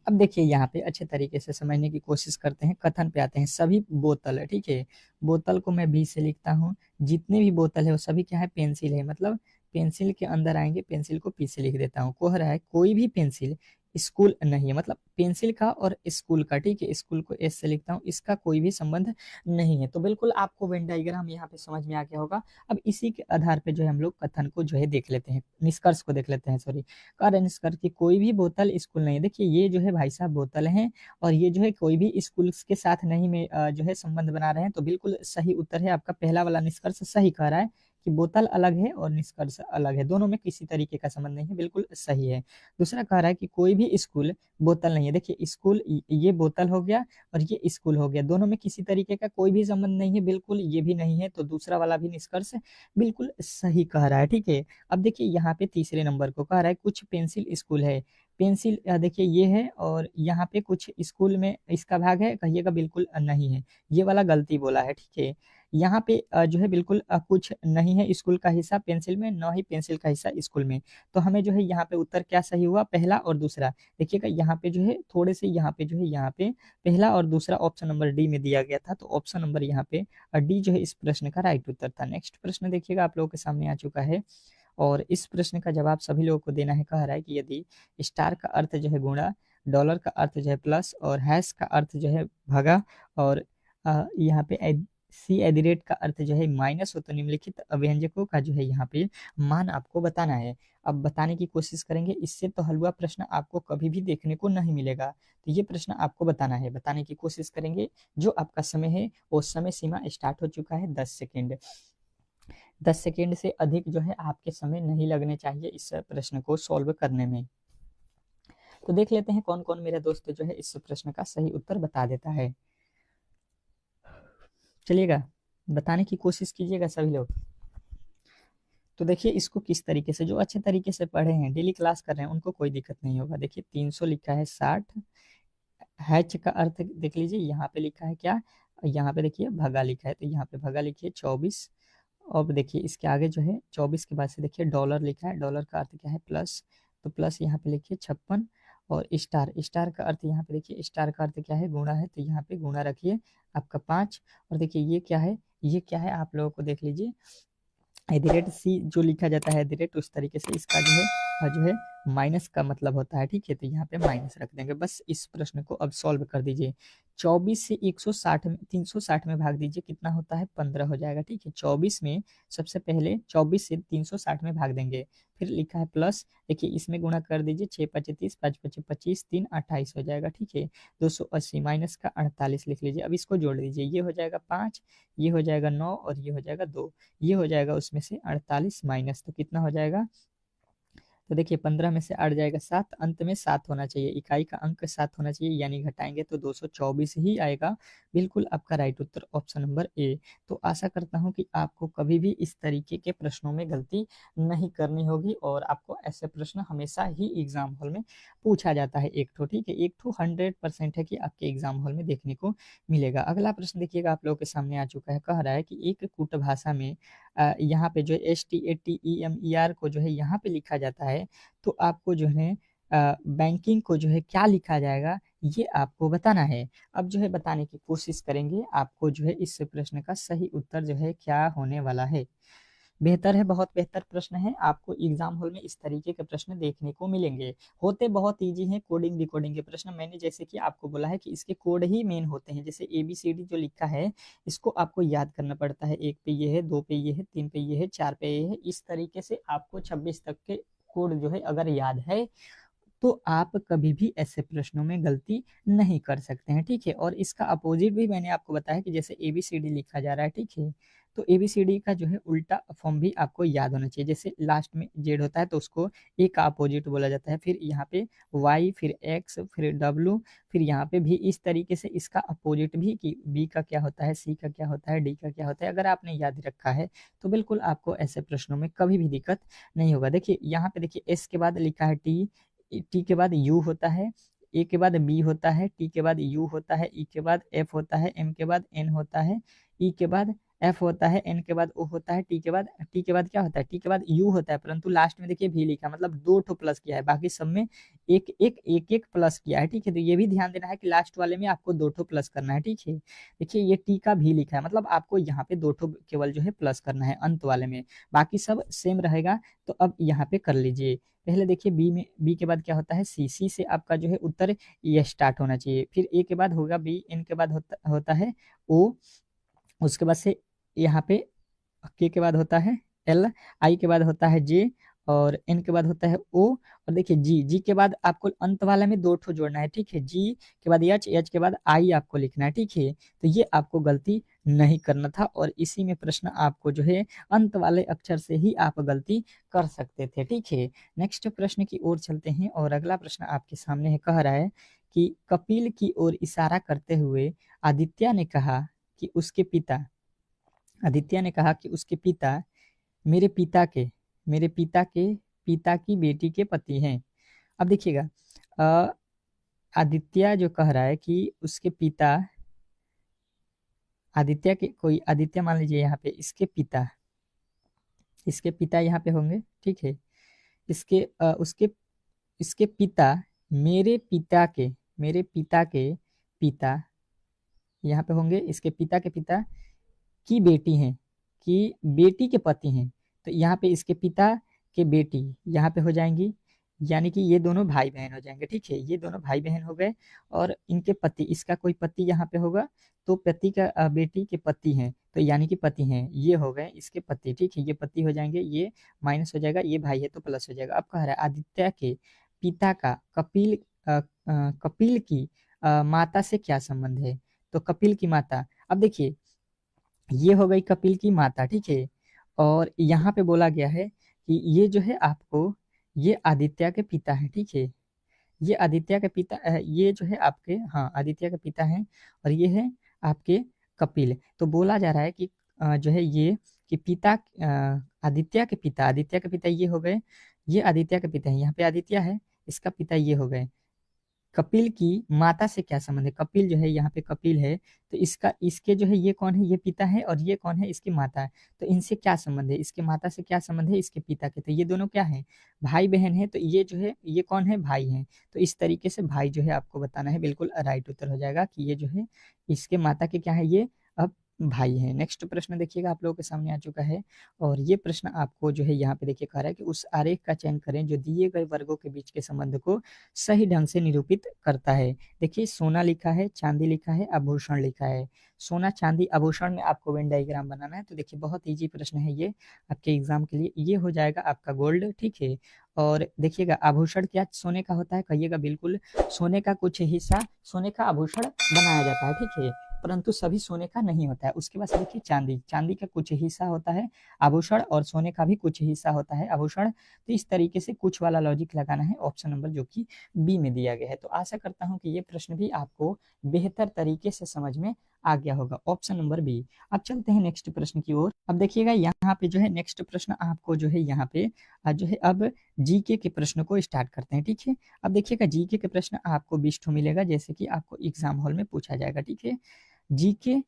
अब देखिए यहाँ पे अच्छे तरीके से समझने की कोशिश करते हैं। कथन पे आते हैं, सभी बोतल है, ठीक है। बोतल को मैं बी से लिखता हूँ, जितने भी बोतल है वो सभी क्या है, पेंसिल है। मतलब पेंसिल के अंदर आएंगे, पेंसिल को पी से लिख देता हूँ। कह रहा है कोई भी पेंसिल स्कूल नहीं है, मतलब पेंसिल का और स्कूल का, ठीक है, स्कूल को एस से लिखता हूँ, इसका कोई भी संबंध नहीं है। तो बिल्कुल आपको वेन डायग्राम यहाँ पे समझ में आ गया होगा। अब इसी के आधार पे जो है हम लोग कथन को जो है देख लेते हैं, निष्कर्ष को देख लेते हैं, सॉरी, कार्य निष्कर्ष की कोई भी बोतल स्कूल नहीं है। देखिए ये जो है भाई साहब बोतल है और ये जो है कोई भी स्कूल के साथ नहीं में जो है संबंध बना रहे हैं। तो बिल्कुल सही उत्तर है आपका पहला वाला निष्कर्ष सही कह रहा है कि बोतल अलग है और निष्कर्ष अलग है, दोनों में किसी तरीके का संबंध नहीं है, बिल्कुल सही है। दूसरा कह रहा है कि कोई भी स्कूल बोतल नहीं है। देखिए स्कूल ये बोतल हो गया और ये स्कूल हो गया, दोनों में किसी तरीके का कोई भी संबंध नहीं है, बिल्कुल ये भी नहीं है। तो दूसरा वाला भी निष्कर्ष बिल्कुल सही कह रहा है, ठीक है। अब देखिए यहाँ पे तीसरे नंबर को कह रहा है कुछ पेंसिल स्कूल है। पेंसिल देखिए ये है और यहाँ पे कुछ स्कूल में इसका भाग है, कहिएगा बिल्कुल नहीं है, ये वाला गलती बोला है, ठीक है। यहाँ पे जो है बिल्कुल कुछ नहीं है स्कूल का हिस्सा पेंसिल में, न ही पेंसिल का हिस्सा स्कूल में। तो हमें जो है यहाँ पे उत्तर क्या सही हुआ, पहला और दूसरा। देखिएगा यहाँ पे जो है थोड़े से यहाँ पे जो है यहाँ पे पहला और दूसरा ऑप्शन नंबर डी में दिया गया था, तो ऑप्शन नंबर यहाँ पे डी जो है इस प्रश्न का राइट उत्तर था। नेक्स्ट प्रश्न देखिएगा आप लोगों के सामने आ चुका है और इस प्रश्न का जवाब सभी लोगों को देना है। कह रहा है कि यदि स्टार का अर्थ जो है गुणा, डॉलर का अर्थ जो है प्लस और हैश का अर्थ जो है भगा और यहाँ पे सी एट द रेट का अर्थ जो है माइनस हो तो निम्नलिखित व्यंजकों का जो है यहाँ पे मान आपको बताना है। अब बताने की कोशिश करेंगे, इससे तो हलवा प्रश्न आपको कभी भी देखने को नहीं मिलेगा। तो ये प्रश्न आपको बताना है, बताने की कोशिश करेंगे। जो आपका समय है वो समय सीमा स्टार्ट हो चुका है, 10 सेकेंड। 10 सेकेंड से अधिक जो है आपके समय नहीं लगने चाहिए इस प्रश्न को सॉल्व करने में। तो देख लेते हैं कौन कौन मेरा दोस्त जो है इस प्रश्न का सही उत्तर बता देता है। चलिएगा बताने की कोशिश कीजिएगा सभी लोग। तो देखिए इसको किस तरीके से, जो अच्छे तरीके से पढ़े हैं, डेली क्लास कर रहे हैं, उनको कोई दिक्कत नहीं होगा। देखिए 300 लिखा है 60, हैच का अर्थ देख लीजिए, यहाँ पे लिखा है क्या, यहाँ पे देखिए भगा लिखा है, तो यहाँ पे भगा लिखिए 24। अब देखिए इसके आगे जो है 24 के बाद से देखिए डॉलर लिखा है, डॉलर का अर्थ क्या है प्लस, तो प्लस यहाँ पे लिखिए 56। और स्टार, स्टार का अर्थ यहाँ पे देखिए, स्टार का अर्थ क्या है, गुणा है, तो यहाँ पे गुणा रखिए आपका 5। और देखिए ये क्या है, ये क्या है आप लोगों को देख लीजिए, एट द रेट सी जो लिखा जाता है एट द रेट, उस तरीके से इसका जो है माइनस का मतलब होता है, ठीक है, तो यहाँ पे माइनस रख देंगे। बस इस प्रश्न को अब सॉल्व कर दीजिए। 24 से 160 में 360 में भाग दीजिए, कितना होता है 15 हो जाएगा, ठीक है। 24 में सबसे पहले 24 से 360 में भाग देंगे, फिर लिखा है प्लस, देखिए इसमें गुणा कर दीजिए, 6 5 30, 5 5 25, 3 28 हो जाएगा, ठीक है। 280 माइनस का 48 लिख लीजिए। अब इसको जोड़ दीजिए, ये हो जाएगा 5, ये हो जाएगा 9 और ये हो जाएगा 2, ये हो जाएगा उसमें से 48 माइनस, तो कितना हो जाएगा, तो देखिए 15 में से 8 जाएगा 7, अंत में 7 होना चाहिए, इकाई का अंक 7 होना चाहिए, यानी घटाएंगे तो 224 ही आएगा। बिल्कुल आपका right Uttar option number A. तो आशा करता हूं कि आपको कभी भी इस तरीके के प्रश्नों में गलती नहीं करनी होगी, और आपको ऐसे प्रश्न हमेशा ही एग्जाम हॉल में पूछा जाता है एक ठो, ठीक है, एक ठो 100% है कि आपके एग्जाम हॉल में देखने को मिलेगा। अगला प्रश्न देखिएगा आप लोगों के सामने आ चुका है, कह रहा है कि एक कूट भाषा में यहाँ पे जो STATEMER को जो है यहाँ पे लिखा जाता है, तो आपको जो है बैंकिंग को जो है क्या लिखा जाएगा, ये आपको बताना है। अब जो है बताने की कोशिश करेंगे, आपको जो है इस प्रश्न का सही उत्तर जो है क्या होने वाला है। बेहतर है, बहुत बेहतर प्रश्न है, आपको एग्जाम हॉल में इस तरीके के प्रश्न देखने को मिलेंगे। होते बहुत इजी हैं, कोडिंग डिकोडिंग के प्रश्न, मैंने जैसे कि आपको बोला है कि इसके कोड ही मेन होते हैं। जैसे ABCD जो लिखा है, इसको आपको याद करना पड़ता है, 1 पे ये है, 2 पे ये है, 3 पे ये है, 4 पे ये है, इस तरीके से आपको 26 तक के कोड जो है अगर याद है, तो आप कभी भी ऐसे प्रश्नों में गलती नहीं कर सकते हैं, ठीक है। और इसका अपोजिट भी मैंने आपको बताया कि जैसे ABCD लिखा जा रहा है, ठीक है, तो ABCD का जो है उल्टा फॉर्म भी आपको याद होना चाहिए। जैसे लास्ट में जेड होता है तो उसको ए का अपोजिट बोला जाता है, फिर यहाँ पे वाई, फिर एक्स, फिर डब्ल्यू, फिर यहाँ पे भी इस तरीके से इसका अपोजिट भी, कि बी का क्या होता है, सी का क्या होता है, डी का क्या होता है, अगर आपने याद रखा है तो बिल्कुल आपको ऐसे प्रश्नों में कभी भी दिक्कत नहीं होगा। देखिए यहाँ पे देखिए एस के बाद लिखा है टी, टी के बाद यू होता है, ए के बाद बी होता है, टी के बाद यू होता है, ई के बाद एफ होता है, एम के बाद एन होता है, ई के बाद एफ होता है, एन के बाद ओ होता है, टी के बाद क्या होता है, टी के बाद यू होता है, परंतु लास्ट में देखिए भी लिखा, मतलब 2 ठो प्लस किया है, बाकी सब में एक प्लस किया है, ठीक है। तो ये भी ध्यान देना है कि लास्ट वाले में आपको 2 ठो प्लस करना है, ठीक है। देखिए ये टी का भी लिखा है, मतलब आपको यहाँ पे 2 ठो केवल जो है प्लस करना है अंत वाले में, बाकी सब सेम रहेगा। तो अब यहाँ पे कर लीजिए। पहले देखिए बी के बाद क्या होता है, सी से आपका जो है उत्तर ये स्टार्ट होना चाहिए, फिर ए के बाद होगा बी, एन के बाद होता है ओ, उसके बाद से यहाँ पे के बाद होता है एल, आई के बाद होता है जे, और एन के बाद होता है ओ, और देखिए जी के बाद आपको अंत वाला में 2 ठो जोड़ना है, ठीक है। जी के बाद एच के बाद आई आपको लिखना है, ठीक है। तो ये आपको गलती नहीं करना था, और इसी में प्रश्न आपको जो है अंत वाले अक्षर से ही आप गलती कर सकते थे, ठीक है। नेक्स्ट प्रश्न की ओर चलते हैं, और अगला प्रश्न आपके सामने है, कह रहा है कि कपिल की ओर इशारा करते हुए आदित्य ने कहा कि उसके पिता आदित्य ने कहा कि उसके पिता मेरे पिता के मेरे पिता की बेटी के पति हैं। अब देखिएगा, आदित्य जो कह रहा है कि उसके पिता, आदित्य के कोई आदित्य मान लीजिए, यहाँ पे इसके पिता यहाँ पे होंगे, ठीक है। इसके उसके इसके पिता मेरे पिता के पिता यहाँ पे होंगे, इसके पिता के पिता की बेटी हैं, कि बेटी के पति हैं, तो यहाँ पे इसके पिता के बेटी यहाँ पे हो जाएंगी, यानी कि ये दोनों भाई बहन हो जाएंगे, ठीक है। ये दोनों भाई बहन हो गए, और इनके पति, इसका कोई पति यहाँ पे होगा, तो पति का बेटी के पति हैं, तो यानी कि पति हैं, ये हो गए इसके पति, ठीक है। ये पति हो जाएंगे, ये माइनस हो जाएगा, ये भाई है तो प्लस हो जाएगा। अब कह रहा है आदित्य के पिता का कपिल की माता से क्या संबंध है, तो कपिल की माता, अब देखिए ये हो गई कपिल की माता, ठीक है। और यहाँ पे बोला गया है कि ये जो है आपको, ये आदित्य के पिता है, ठीक है। ये आदित्य के पिता, ये जो है आपके, हाँ आदित्य के पिता हैं, और ये है आपके कपिल। तो बोला जा रहा है कि जो है ये कि पिता, आदित्य के पिता ये हो गए, ये आदित्य के पिता है, यहाँ पे आदित्य है, इसका पिता ये हो गए। कपिल की माता से क्या संबंध है, कपिल जो है यहाँ पे कपिल है, तो इसके जो है ये कौन है, ये पिता है, और ये कौन है, इसकी माता है। तो इनसे क्या संबंध है, इसके माता से क्या संबंध है, इसके पिता के, तो ये दोनों क्या है, भाई बहन है। तो ये जो है ये कौन है, भाई है। तो इस तरीके से भाई जो है आपको बताना है, बिल्कुल राइट उत्तर हो जाएगा कि ये जो है इसके माता के क्या है, ये अब भाई हैं। नेक्स्ट प्रश्न देखिएगा आप लोगों के सामने आ चुका है और ये प्रश्न आपको जो है यहाँ पे देखिए कह रहा है कि उस आरेख का चयन करें जो दिए गए वर्गों के बीच के संबंध को सही ढंग से निरूपित करता है। देखिए सोना लिखा है, चांदी लिखा है, आभूषण लिखा है। सोना, चांदी, आभूषण में आपको वेन डायग्राम बनाना है। तो देखिए बहुत ईजी प्रश्न है ये आपके एग्जाम के लिए। ये हो जाएगा आपका गोल्ड, ठीक है। और देखिएगा आभूषण क्या सोने का होता है, कहिएगा बिल्कुल। सोने का कुछ हिस्सा सोने का आभूषण बनाया जाता है, ठीक है, परंतु सभी सोने का नहीं होता है। उसके बाद देखिए चांदी, चांदी का कुछ हिस्सा होता है आभूषण और सोने का भी कुछ हिस्सा होता है आभूषण। तो इस तरीके से कुछ वाला लॉजिक लगाना है ऑप्शन नंबर जो कि बी में दिया गया है। तो आशा करता हूं कि ये प्रश्न भी आपको बेहतर तरीके से समझ में आ गया होगा, ऑप्शन नंबर बी। अब चलते हैं नेक्स्ट प्रश्न की ओर। अब देखिएगा यहाँ पे जो है नेक्स्ट प्रश्न आपको जो है यहाँ पे जो है अब जीके के प्रश्न को स्टार्ट करते हैं, ठीक है। अब देखिएगा जीके के प्रश्न आपको 20 ठो मिलेगा जैसे कि आपको एग्जाम हॉल में पूछा जाएगा, ठीक है। जीके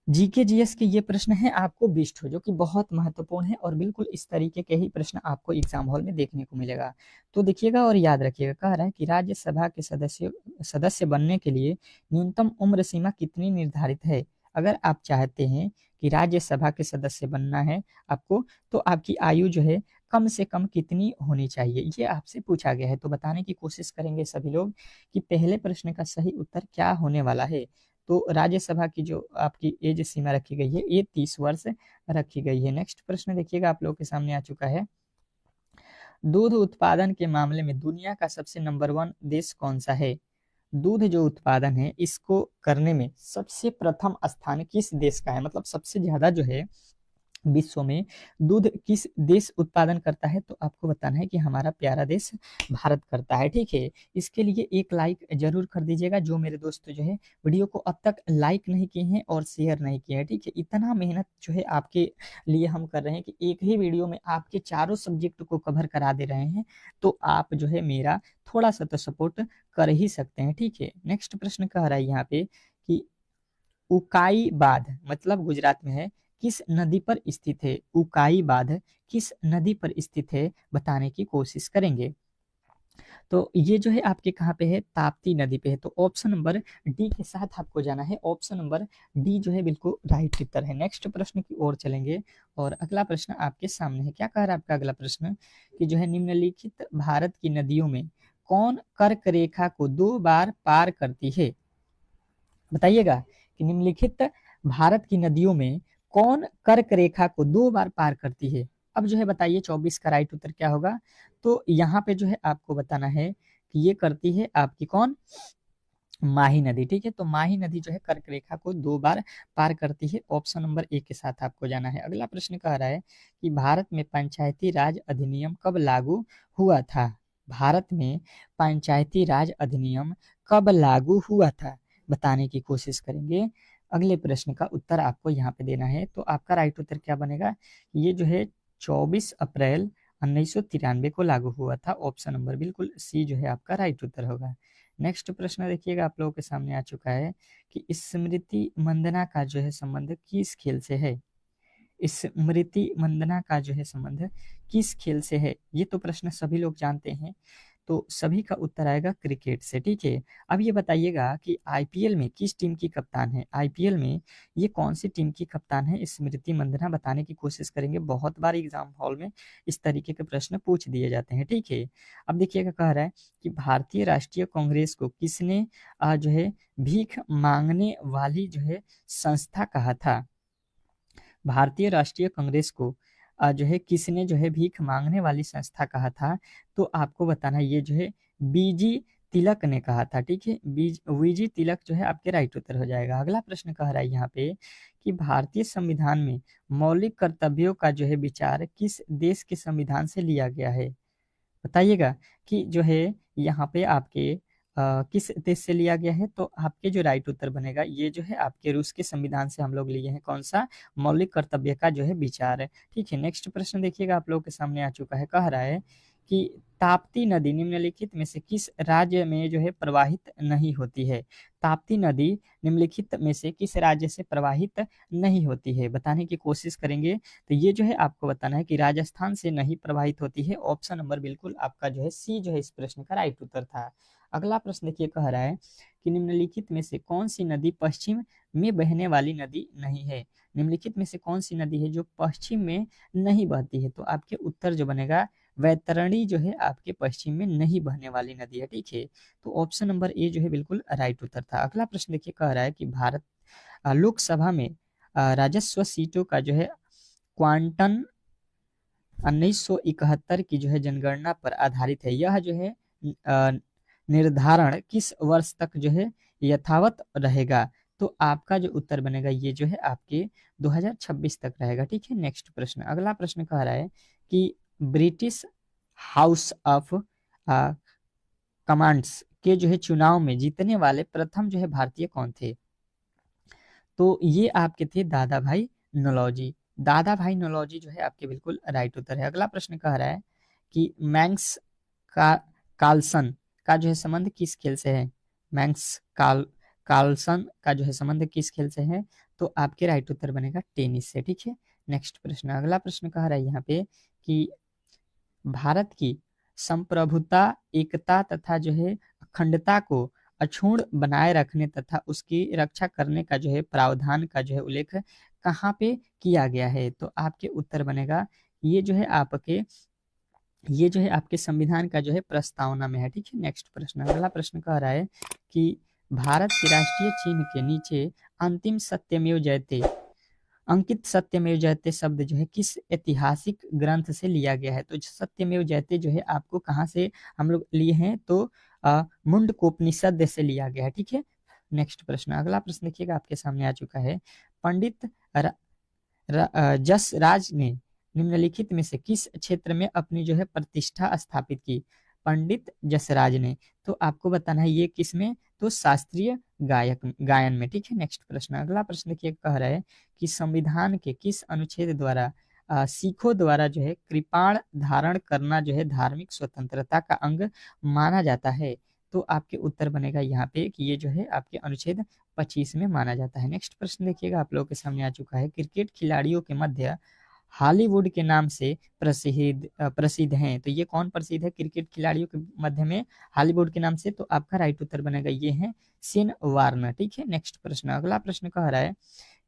जीके जीएस के ये प्रश्न है आपको 20 ठो जो कि बहुत महत्वपूर्ण है और बिल्कुल इस तरीके के ही प्रश्न आपको एग्जाम हॉल में देखने को मिलेगा। तो देखिएगा और याद रखिएगा, कह रहा है कि राज्यसभा के सदस्य बनने के लिए न्यूनतम उम्र सीमा कितनी निर्धारित है। अगर आप चाहते हैं कि राज्यसभा के सदस्य बनना है आपको, तो आपकी आयु जो है कम से कम कितनी होनी चाहिए, ये आपसे पूछा गया है। तो बताने की कोशिश करेंगे सभी लोग कि पहले प्रश्न का सही उत्तर क्या होने वाला है। तो राज्यसभा की जो आपकी एज सीमा रखी गई है ये 30 वर्ष रखी गई है। नेक्स्ट प्रश्न देखिएगा आप लोगों के सामने आ चुका है। दूध उत्पादन के मामले में दुनिया का सबसे नंबर 1 देश कौन सा है। दूध जो उत्पादन है इसको करने में सबसे प्रथम स्थान किस देश का है, मतलब सबसे ज्यादा जो है विश्व में दूध किस देश उत्पादन करता है। तो आपको बताना है कि हमारा प्यारा देश भारत करता है, ठीक है। इसके लिए एक लाइक जरूर कर दीजिएगा जो मेरे दोस्त जो है वीडियो को अब तक लाइक नहीं किए हैं और शेयर नहीं किए हैं, ठीक है। इतना मेहनत जो है आपके लिए हम कर रहे हैं कि एक ही वीडियो में आपके चारों सब्जेक्ट को कवर करा दे रहे हैं। तो आप जो है मेरा थोड़ा सा तो सपोर्ट कर ही सकते हैं, ठीक है। नेक्स्ट प्रश्न कह रहा है यहाँ पे कि उकाई बांध मतलब गुजरात में है, किस नदी पर स्थित है। उकाई बांध किस नदी पर स्थित है बताने की कोशिश करेंगे। तो ये जो है आपके कहाँ पे है, ताप्ती नदी पे है। तो ऑप्शन नंबर डी के साथ आपको जाना है। ऑप्शन नंबर डी जो है बिल्कुल राइट उत्तर है। नेक्स्ट प्रश्न की ओर चलेंगे और अगला प्रश्न आपके सामने है। क्या कह रहा है आपका अगला प्रश्न कि जो है निम्नलिखित भारत की नदियों में कौन कर्क रेखा को 2 बार पार करती है। बताइएगा कि निम्नलिखित भारत की नदियों में कौन कर्क रेखा को 2 बार पार करती है। अब जो है बताइए 24 का राइट उत्तर क्या होगा। तो यहाँ पे जो है आपको बताना है कि ये करती है आपकी कौन, माही नदी, ठीक है। तो माही नदी जो है कर्क रेखा को 2 बार पार करती है। ऑप्शन नंबर ए के साथ आपको जाना है। अगला प्रश्न कह रहा है कि भारत में पंचायती राज अधिनियम कब लागू हुआ था। भारत में पंचायती राज अधिनियम कब लागू हुआ था बताने की कोशिश करेंगे। अगले प्रश्न का उत्तर आपको यहाँ पे देना है। तो आपका राइट उत्तर क्या बनेगा, ये जो है 24 अप्रैल 1993 को लागू हुआ था। ऑप्शन नंबर बिल्कुल सी जो है आपका राइट उत्तर होगा। नेक्स्ट प्रश्न देखिएगा आप लोगों के सामने आ चुका है कि स्मृति मंदना का जो है संबंध किस खेल से है। स्मृति मंदना का जो है संबंध किस खेल से है, ये तो प्रश्न सभी लोग जानते हैं। तो सभी का उत्तर आएगा क्रिकेट से, ठीक है। अब ये बताइएगा कि आईपीएल में किस टीम की कप्तान है। आईपीएल में ये कौन सी टीम की कप्तान है स्मृति मंदना बताने की कोशिश करेंगे। बहुत बार एग्जाम हॉल में इस तरीके के प्रश्न पूछ दिए जाते हैं, ठीक है। अब देखिएगा कह रहा है कि भारतीय राष्ट्रीय कांग्रेस को किसने जो है भीख मांगने वाली जो है संस्था कहा था। भारतीय राष्ट्रीय कांग्रेस को जो है किसने जो है भीख मांगने वाली संस्था कहा था। तो आपको बताना ये जो है बीजी तिलक ने कहा था, ठीक है। वीजी तिलक जो है आपके राइट उत्तर हो जाएगा। अगला प्रश्न कह रहा है यहाँ पे कि भारतीय संविधान में मौलिक कर्तव्यों का जो है विचार किस देश के संविधान से लिया गया है। बताइएगा कि जो है यहाँ पे आपके किस देश से लिया गया है। तो आपके जो राइट उत्तर बनेगा ये जो है आपके रूस के संविधान से हम लोग लिए हैं। कौन सा, मौलिक कर्तव्य का जो है विचार है, ठीक है। नेक्स्ट प्रश्न देखिएगा आप लोगों के सामने आ चुका है। कह रहा है कि ताप्ती नदी निम्नलिखित में से किस राज्य में जो है प्रवाहित नहीं होती है। ताप्ती नदी निम्नलिखित में से किस राज्य से प्रवाहित नहीं होती है बताने की कोशिश करेंगे। तो ये जो है आपको बताना है कि राजस्थान से नहीं प्रवाहित होती है। ऑप्शन नंबर बिल्कुल आपका जो है सी जो है इस प्रश्न का राइट उत्तर था। अगला प्रश्न देखिए कह रहा है कि निम्नलिखित में से कौन सी नदी पश्चिम में बहने वाली नदी नहीं है। निम्नलिखित में से कौन सी नदी है जो पश्चिम में नहीं बहती है, तो आपके उत्तर जो बनेगा वैतरणी जो है आपके पश्चिम में नहीं बहने वाली नदी है, ठीक है। तो ऑप्शन नंबर ए जो है बिल्कुल राइट उत्तर था। अगला प्रश्न देखिए, कह रहा है कि भारत लोकसभा में राजस्व सीटों का जो है क्वांटम 1971 की जो है जनगणना पर आधारित है। यह जो है निर्धारण किस वर्ष तक जो है यथावत रहेगा, तो आपका जो उत्तर बनेगा ये जो है आपके 2026 तक रहेगा, ठीक है। नेक्स्ट प्रश्न, अगला प्रश्न कह रहा है कि ब्रिटिश हाउस ऑफ कमांड्स के जो है चुनाव में जीतने वाले प्रथम जो है भारतीय कौन थे, तो ये आपके थे दादा भाई नौरोजी। दादा भाई नौरोजी जो है आपके बिल्कुल राइट उत्तर है। अगला प्रश्न कह रहा है कि मैग्नस कार्लसन का जो है संबंध किस खेल से है। मैग्नस कार्लसन का जो है संबंध किस खेल से है, तो आपके राइट उत्तर बनेगा टेनिस से, ठीक है। नेक्स्ट प्रश्न, अगला प्रश्न कह रहा है यहाँ पे कि भारत की संप्रभुता, एकता तथा जो है अखंडता को अक्षुण्ण बनाए रखने तथा उसकी रक्षा करने का जो है प्रावधान का जो है उल्लेख कहाँ पे किया गया है, तो आपके उत्तर बनेगा ये जो है आपके संविधान का जो है प्रस्तावना में है, ठीक है। नेक्स्ट प्रश्न, अगला प्रश्न कह रहा है कि भारत के राष्ट्रीय चिन्ह के नीचे अंतिम सत्यमेव जयते अंकित सत्यमेव जयते शब्द जो है किस ऐतिहासिक ग्रंथ से लिया गया है, तो सत्यमेव जयते जो है आपको कहाँ से हम लोग लिए हैं, तो मुंडकोपनिषद से लिया गया है, ठीक है। नेक्स्ट प्रश्न, अगला प्रश्न देखिएगा आपके सामने आ चुका है। पंडित जसराज ने निम्नलिखित में से किस क्षेत्र में अपनी जो है प्रतिष्ठा स्थापित की। पंडित जसराज ने, तो आपको बताना है ये किस में, तो शास्त्रीय गायन में, ठीक है। नेक्स्ट प्रश्न, अगला प्रश्न देखिए कह रहा है कि संविधान के किस अनुच्छेद द्वारा सिखों द्वारा जो है कृपाण धारण करना जो है धार्मिक स्वतंत्रता का अंग माना जाता है, तो आपके उत्तर बनेगा यहाँ पे कि ये जो है आपके अनुच्छेद 25 में माना जाता है। नेक्स्ट प्रश्न देखिएगा आप लोगों के सामने आ चुका है। क्रिकेट खिलाड़ियों के मध्य हॉलीवुड के नाम से प्रसिद्ध हैं, तो ये कौन प्रसिद्ध है क्रिकेट खिलाड़ियों के मध्य में हॉलीवुड के नाम से, तो आपका राइट उत्तर बनेगा ये है शेन वार्नर, ठीक है। नेक्स्ट प्रश्न, अगला प्रश्न कह रहा है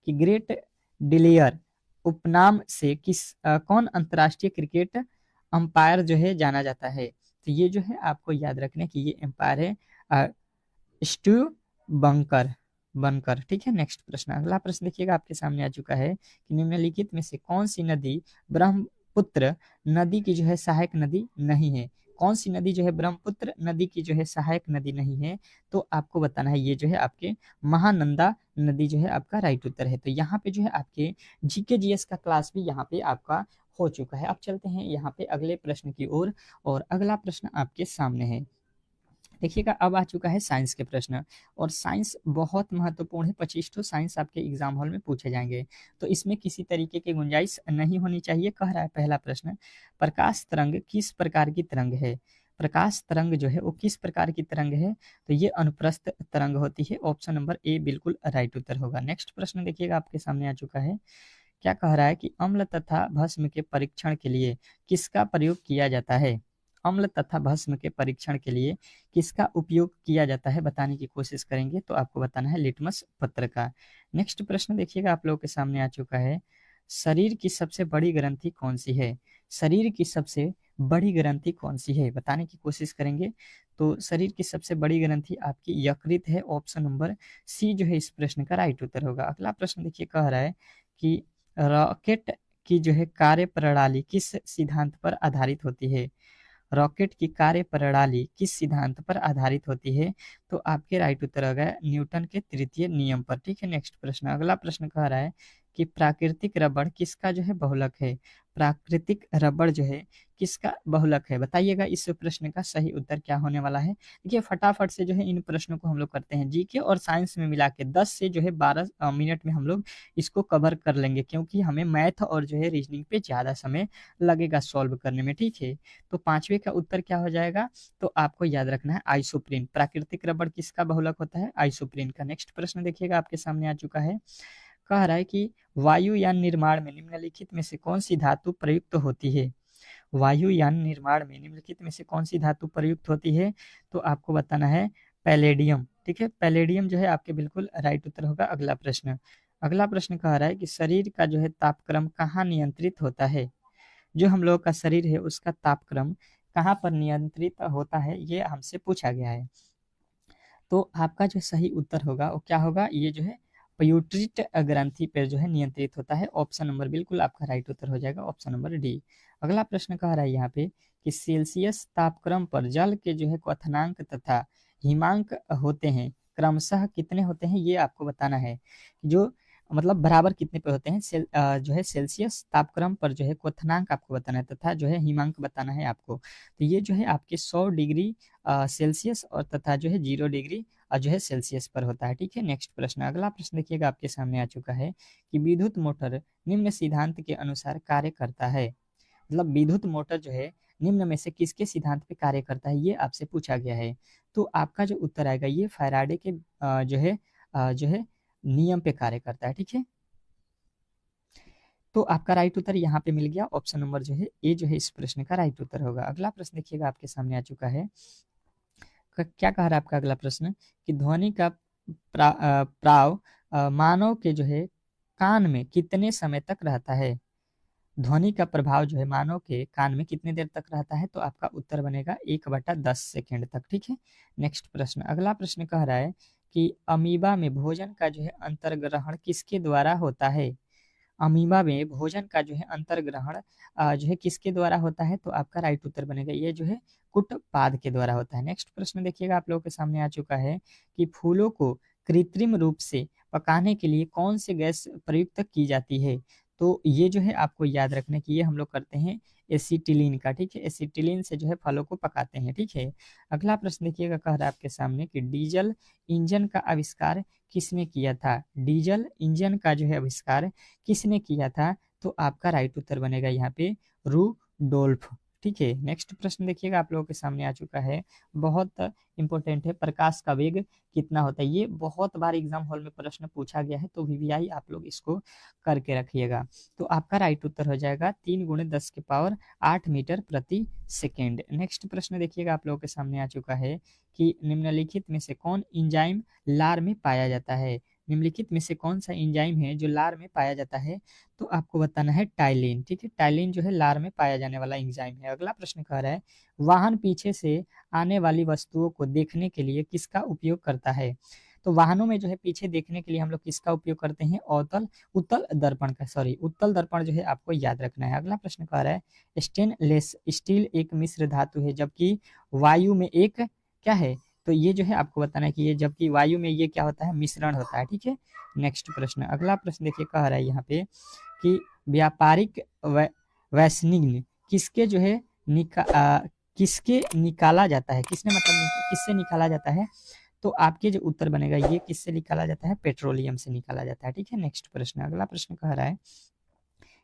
कि ग्रेट डिलेयर उपनाम से कौन अंतरराष्ट्रीय क्रिकेट अंपायर जो है जाना जाता है, तो ये जो है आपको याद रखना कि ये अंपायर है स्टीव बनकर, ठीक है। नेक्स्ट प्रश्न, अगला प्रश्न देखिएगा आपके सामने आ चुका है कि निम्नलिखित में से कौन सी नदी ब्रह्मपुत्र नदी की जो है सहायक नदी नहीं है। कौन सी नदी जो है ब्रह्मपुत्र नदी की जो है सहायक नदी नहीं है, तो आपको बताना है ये जो है आपके महानंदा नदी जो है आपका राइट उत्तर है। तो यहाँ पे जो है आपके जीके जीएस का क्लास भी यहाँ पे आपका हो चुका है। अब चलते हैं यहाँ पे अगले प्रश्न की ओर, और अगला प्रश्न आपके सामने है। देखिएगा अब आ चुका है साइंस के प्रश्न, और साइंस बहुत महत्वपूर्ण है। 25 तो साइंस आपके एग्जाम हॉल में पूछे जाएंगे, तो इसमें किसी तरीके की गुंजाइश नहीं होनी चाहिए। कह रहा है पहला प्रश्न, प्रकाश तरंग किस प्रकार की तरंग है। प्रकाश तरंग जो है वो किस प्रकार की तरंग है, तो ये अनुप्रस्थ तरंग होती है। ऑप्शन नंबर ए बिल्कुल राइट उत्तर होगा। नेक्स्ट प्रश्न देखिएगा आपके सामने आ चुका है। क्या कह रहा है कि अम्ल तथा भस्म के परीक्षण के लिए किसका प्रयोग किया जाता है। अम्ल तथा भस्म के परीक्षण के लिए किसका उपयोग किया जाता है बताने की कोशिश करेंगे, तो आपको बताना है लिटमस पत्र का। नेक्स्ट प्रश्न देखिएगा आप लोगों के सामने आ चुका है। शरीर की सबसे बड़ी ग्रंथि कौन सी है। शरीर की सबसे बड़ी ग्रंथि कौन सी है बताने की कोशिश करेंगे, तो शरीर की सबसे बड़ी ग्रंथि आपकी यकृत है। ऑप्शन नंबर सी जो है इस प्रश्न का राइट उत्तर होगा। अगला प्रश्न देखिए कह रहा है कि रॉकेट की जो है कार्य प्रणाली किस सिद्धांत पर आधारित होती है। रॉकेट की कार्य प्रणाली किस सिद्धांत पर आधारित होती है, तो आपके राइट उत्तर होगा न्यूटन के तृतीय नियम पर, ठीक है। नेक्स्ट प्रश्न, अगला प्रश्न कह रहा है कि प्राकृतिक रबड़ किसका जो है बहुलक है। प्राकृतिक रबड़ जो है किसका बहुलक है, बताइएगा इस प्रश्न का सही उत्तर क्या होने वाला है। देखिए फटाफट से जो है इन प्रश्नों को हम लोग करते हैं, जीके और साइंस में मिला के 10 से जो है 12 मिनट में हम लोग इसको कवर कर लेंगे, क्योंकि हमें मैथ और जो है रीजनिंग पे ज़्यादा समय लगेगा सॉल्व करने में, ठीक है। तो पांचवे का उत्तर क्या हो जाएगा, तो आपको याद रखना है आइसोप्रीन। प्राकृतिक रबड़ किसका बहुलक होता है, आइसोप्रीन का। नेक्स्ट प्रश्न देखिएगा आपके सामने आ चुका है। कह रहा है कि वायुयान निर्माण में निम्नलिखित में से कौन सी धातु प्रयुक्त होती है। वायुयान निर्माण में निम्नलिखित में से कौन सी धातु प्रयुक्त होती है, तो आपको बताना है पैलेडियम। ठीक है, पैलेडियम जो है आपके बिल्कुल राइट उत्तर होगा। अगला प्रश्न कह रहा है कि शरीर का जो है तापक्रम कहाँ नियंत्रित होता है। जो हम लोग का शरीर है उसका तापक्रम कहाँ पर नियंत्रित होता है, ये हमसे पूछा गया है। तो आपका जो सही उत्तर होगा वो क्या होगा, ये जो है प्यूटरिट ग्रंथि पर जो है नियंत्रित होता है। ऑप्शन नंबर बिल्कुल आपका राइट उत्तर हो जाएगा, ऑप्शन नंबर डी। अगला प्रश्न कह रहा है यहाँ पे कि सेल्सियस तापक्रम पर जल के जो है क्वथनांक तथा हिमांक होते हैं, क्रमशः कितने होते हैं, ये आपको बताना है। जो मतलब बराबर कितने पे होते हैं, जो है सेल्सियस तापक्रम पर जो है क्वथनांक आपको बताना है तथा जो है हिमांक बताना है आपको। तो ये जो है आपके 100 डिग्री सेल्सियस और तथा जो है 0 डिग्री जो है सेल्सियस पर होता है। ठीक है, नेक्स्ट प्रश्न, अगला प्रश्न देखिएगा आपके सामने आ चुका है कि विद्युत मोटर निम्न सिद्धांत के अनुसार कार्य करता है। मतलब विद्युत मोटर जो है निम्न में से किसके सिद्धांत पे कार्य करता है, ये आपसे पूछा गया है। तो आपका जो उत्तर आएगा ये फैराडे के जो है नियम पे कार्य करता है। ठीक है, तो आपका राइट उत्तर यहाँ पे मिल गया, ऑप्शन नंबर जो है ए जो है इस प्रश्न का राइट उत्तर होगा। अगला प्रश्न देखिएगा आपके सामने आ चुका है, क्या कह रहा है आपका अगला प्रश्न कि ध्वनि का प्राव मानव के जो है कान में कितने समय तक रहता है। ध्वनि का प्रभाव जो है मानव के कान में कितने देर तक रहता है, तो आपका उत्तर बनेगा 1/10 सेकेंड तक। ठीक है, नेक्स्ट प्रश्न, अगला प्रश्न कह रहा है कि अमीबा में भोजन का जो है अंतर्ग्रहण किसके द्वारा होता है। अमीबा में भोजन का जो है अंतर्ग्रहण जो है किसके द्वारा होता है, तो आपका राइट उत्तर बनेगा ये जो है कुटपाद के द्वारा होता है। नेक्स्ट प्रश्न देखिएगा आप लोगों के सामने आ चुका है कि फूलों को कृत्रिम रूप से पकाने के लिए कौन सी गैस प्रयुक्त की जाती है। तो ये जो है आपको याद रखना कि ये हम लोग करते हैं एसिटिलीन का। ठीक है, एसिटिलीन से जो है फलों को पकाते हैं। ठीक है, अगला प्रश्न देखिएगा कह रहा है आपके सामने कि डीजल इंजन का आविष्कार किसने किया था। डीजल इंजन का जो है आविष्कार किसने किया था, तो आपका राइट उत्तर बनेगा यहाँ पे रूडोल्फ। ठीक है, नेक्स्ट प्रश्न देखिएगा आप लोगों के सामने आ चुका है, बहुत इंपॉर्टेंट है, प्रकाश का वेग कितना होता है। ये बहुत बार एग्जाम हॉल में प्रश्न पूछा गया है, तो वीवीआई आप लोग इसको करके रखिएगा। तो आपका राइट उत्तर हो जाएगा 3 × 10⁸ मीटर प्रति सेकेंड। नेक्स्ट प्रश्न देखिएगा आप लोगों के सामने आ चुका है कि निम्नलिखित में से कौन एंजाइम लार में पाया जाता है। निम्नलिखित में से कौन सा एंजाइम है जो लार में पाया जाता है, तो आपको बताना है टाइलिन। ठीक है, टाइलिन जो है लार में पाया जाने वाला एंजाइम है। अगला प्रश्न कह रहा है वाहन पीछे से आने वाली वस्तुओं को देखने के लिए किसका उपयोग करता है। तो वाहनों में जो है पीछे देखने के लिए हम लोग किसका उपयोग करते हैं, उत्तल दर्पण जो है आपको याद रखना है। अगला प्रश्न कह रहा है स्टेनलेस स्टील एक मिश्र धातु है जबकि वायु में एक क्या है, तो ये जो है आपको बताना है कि ये जबकि वायु में ये क्या होता है, मिश्रण होता है। ठीक है, नेक्स्ट प्रश्न, अगला प्रश्न देखिए कह रहा है यहाँ पे कि व्यापारिक वैसनिग्न किसके जो है किसके निकाला जाता है, किसने मतलब किससे निकाला जाता है, तो आपके जो उत्तर बनेगा ये किससे निकाला जाता है, पेट्रोलियम से निकाला जाता है। ठीक है, नेक्स्ट प्रश्न, अगला प्रश्न कह रहा है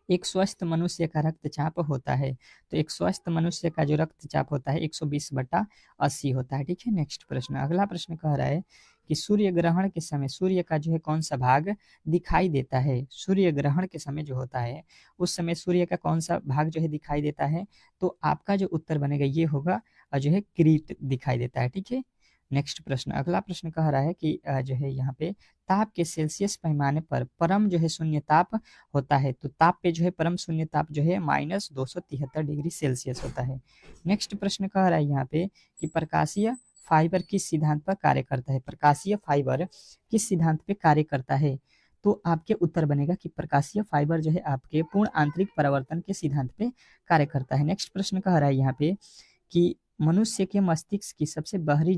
एक स्वस्थ मनुष्य का रक्तचाप होता है, तो एक स्वस्थ मनुष्य का जो रक्तचाप होता है 120/80 होता है। ठीक है, नेक्स्ट प्रश्न, अगला प्रश्न कह रहा है कि सूर्य ग्रहण के समय सूर्य का जो है कौन सा भाग दिखाई देता है। सूर्य ग्रहण के समय जो होता है उस समय सूर्य का कौन सा भाग जो है दिखाई देता है, तो आपका जो उत्तर बनेगा ये होगा जो है क्रीट दिखाई देता है। ठीक है, नेक्स्ट प्रश्न, अगला प्रश्न कह रहा है कि जो है यहाँ पे ताप के सेल्सियस पैमाने पर परम जो है शून्य ताप होता है, तो ताप पे जो है परम शून्य ताप जो है -273 डिग्री सेल्सियस होता है। नेक्स्ट प्रश्न कह रहा है यहाँ पे कि प्रकाशीय फाइबर किस सिद्धांत पर कार्य करता है। प्रकाशीय फाइबर किस सिद्धांत पे कार्य करता है, तो आपके उत्तर बनेगा कि प्रकाशीय फाइबर जो है आपके पूर्ण आंतरिक परावर्तन के सिद्धांत पे कार्य करता है। नेक्स्ट प्रश्न कह रहा है यहाँ पे कि मनुष्य के मस्तिष्क की सबसे बाहरी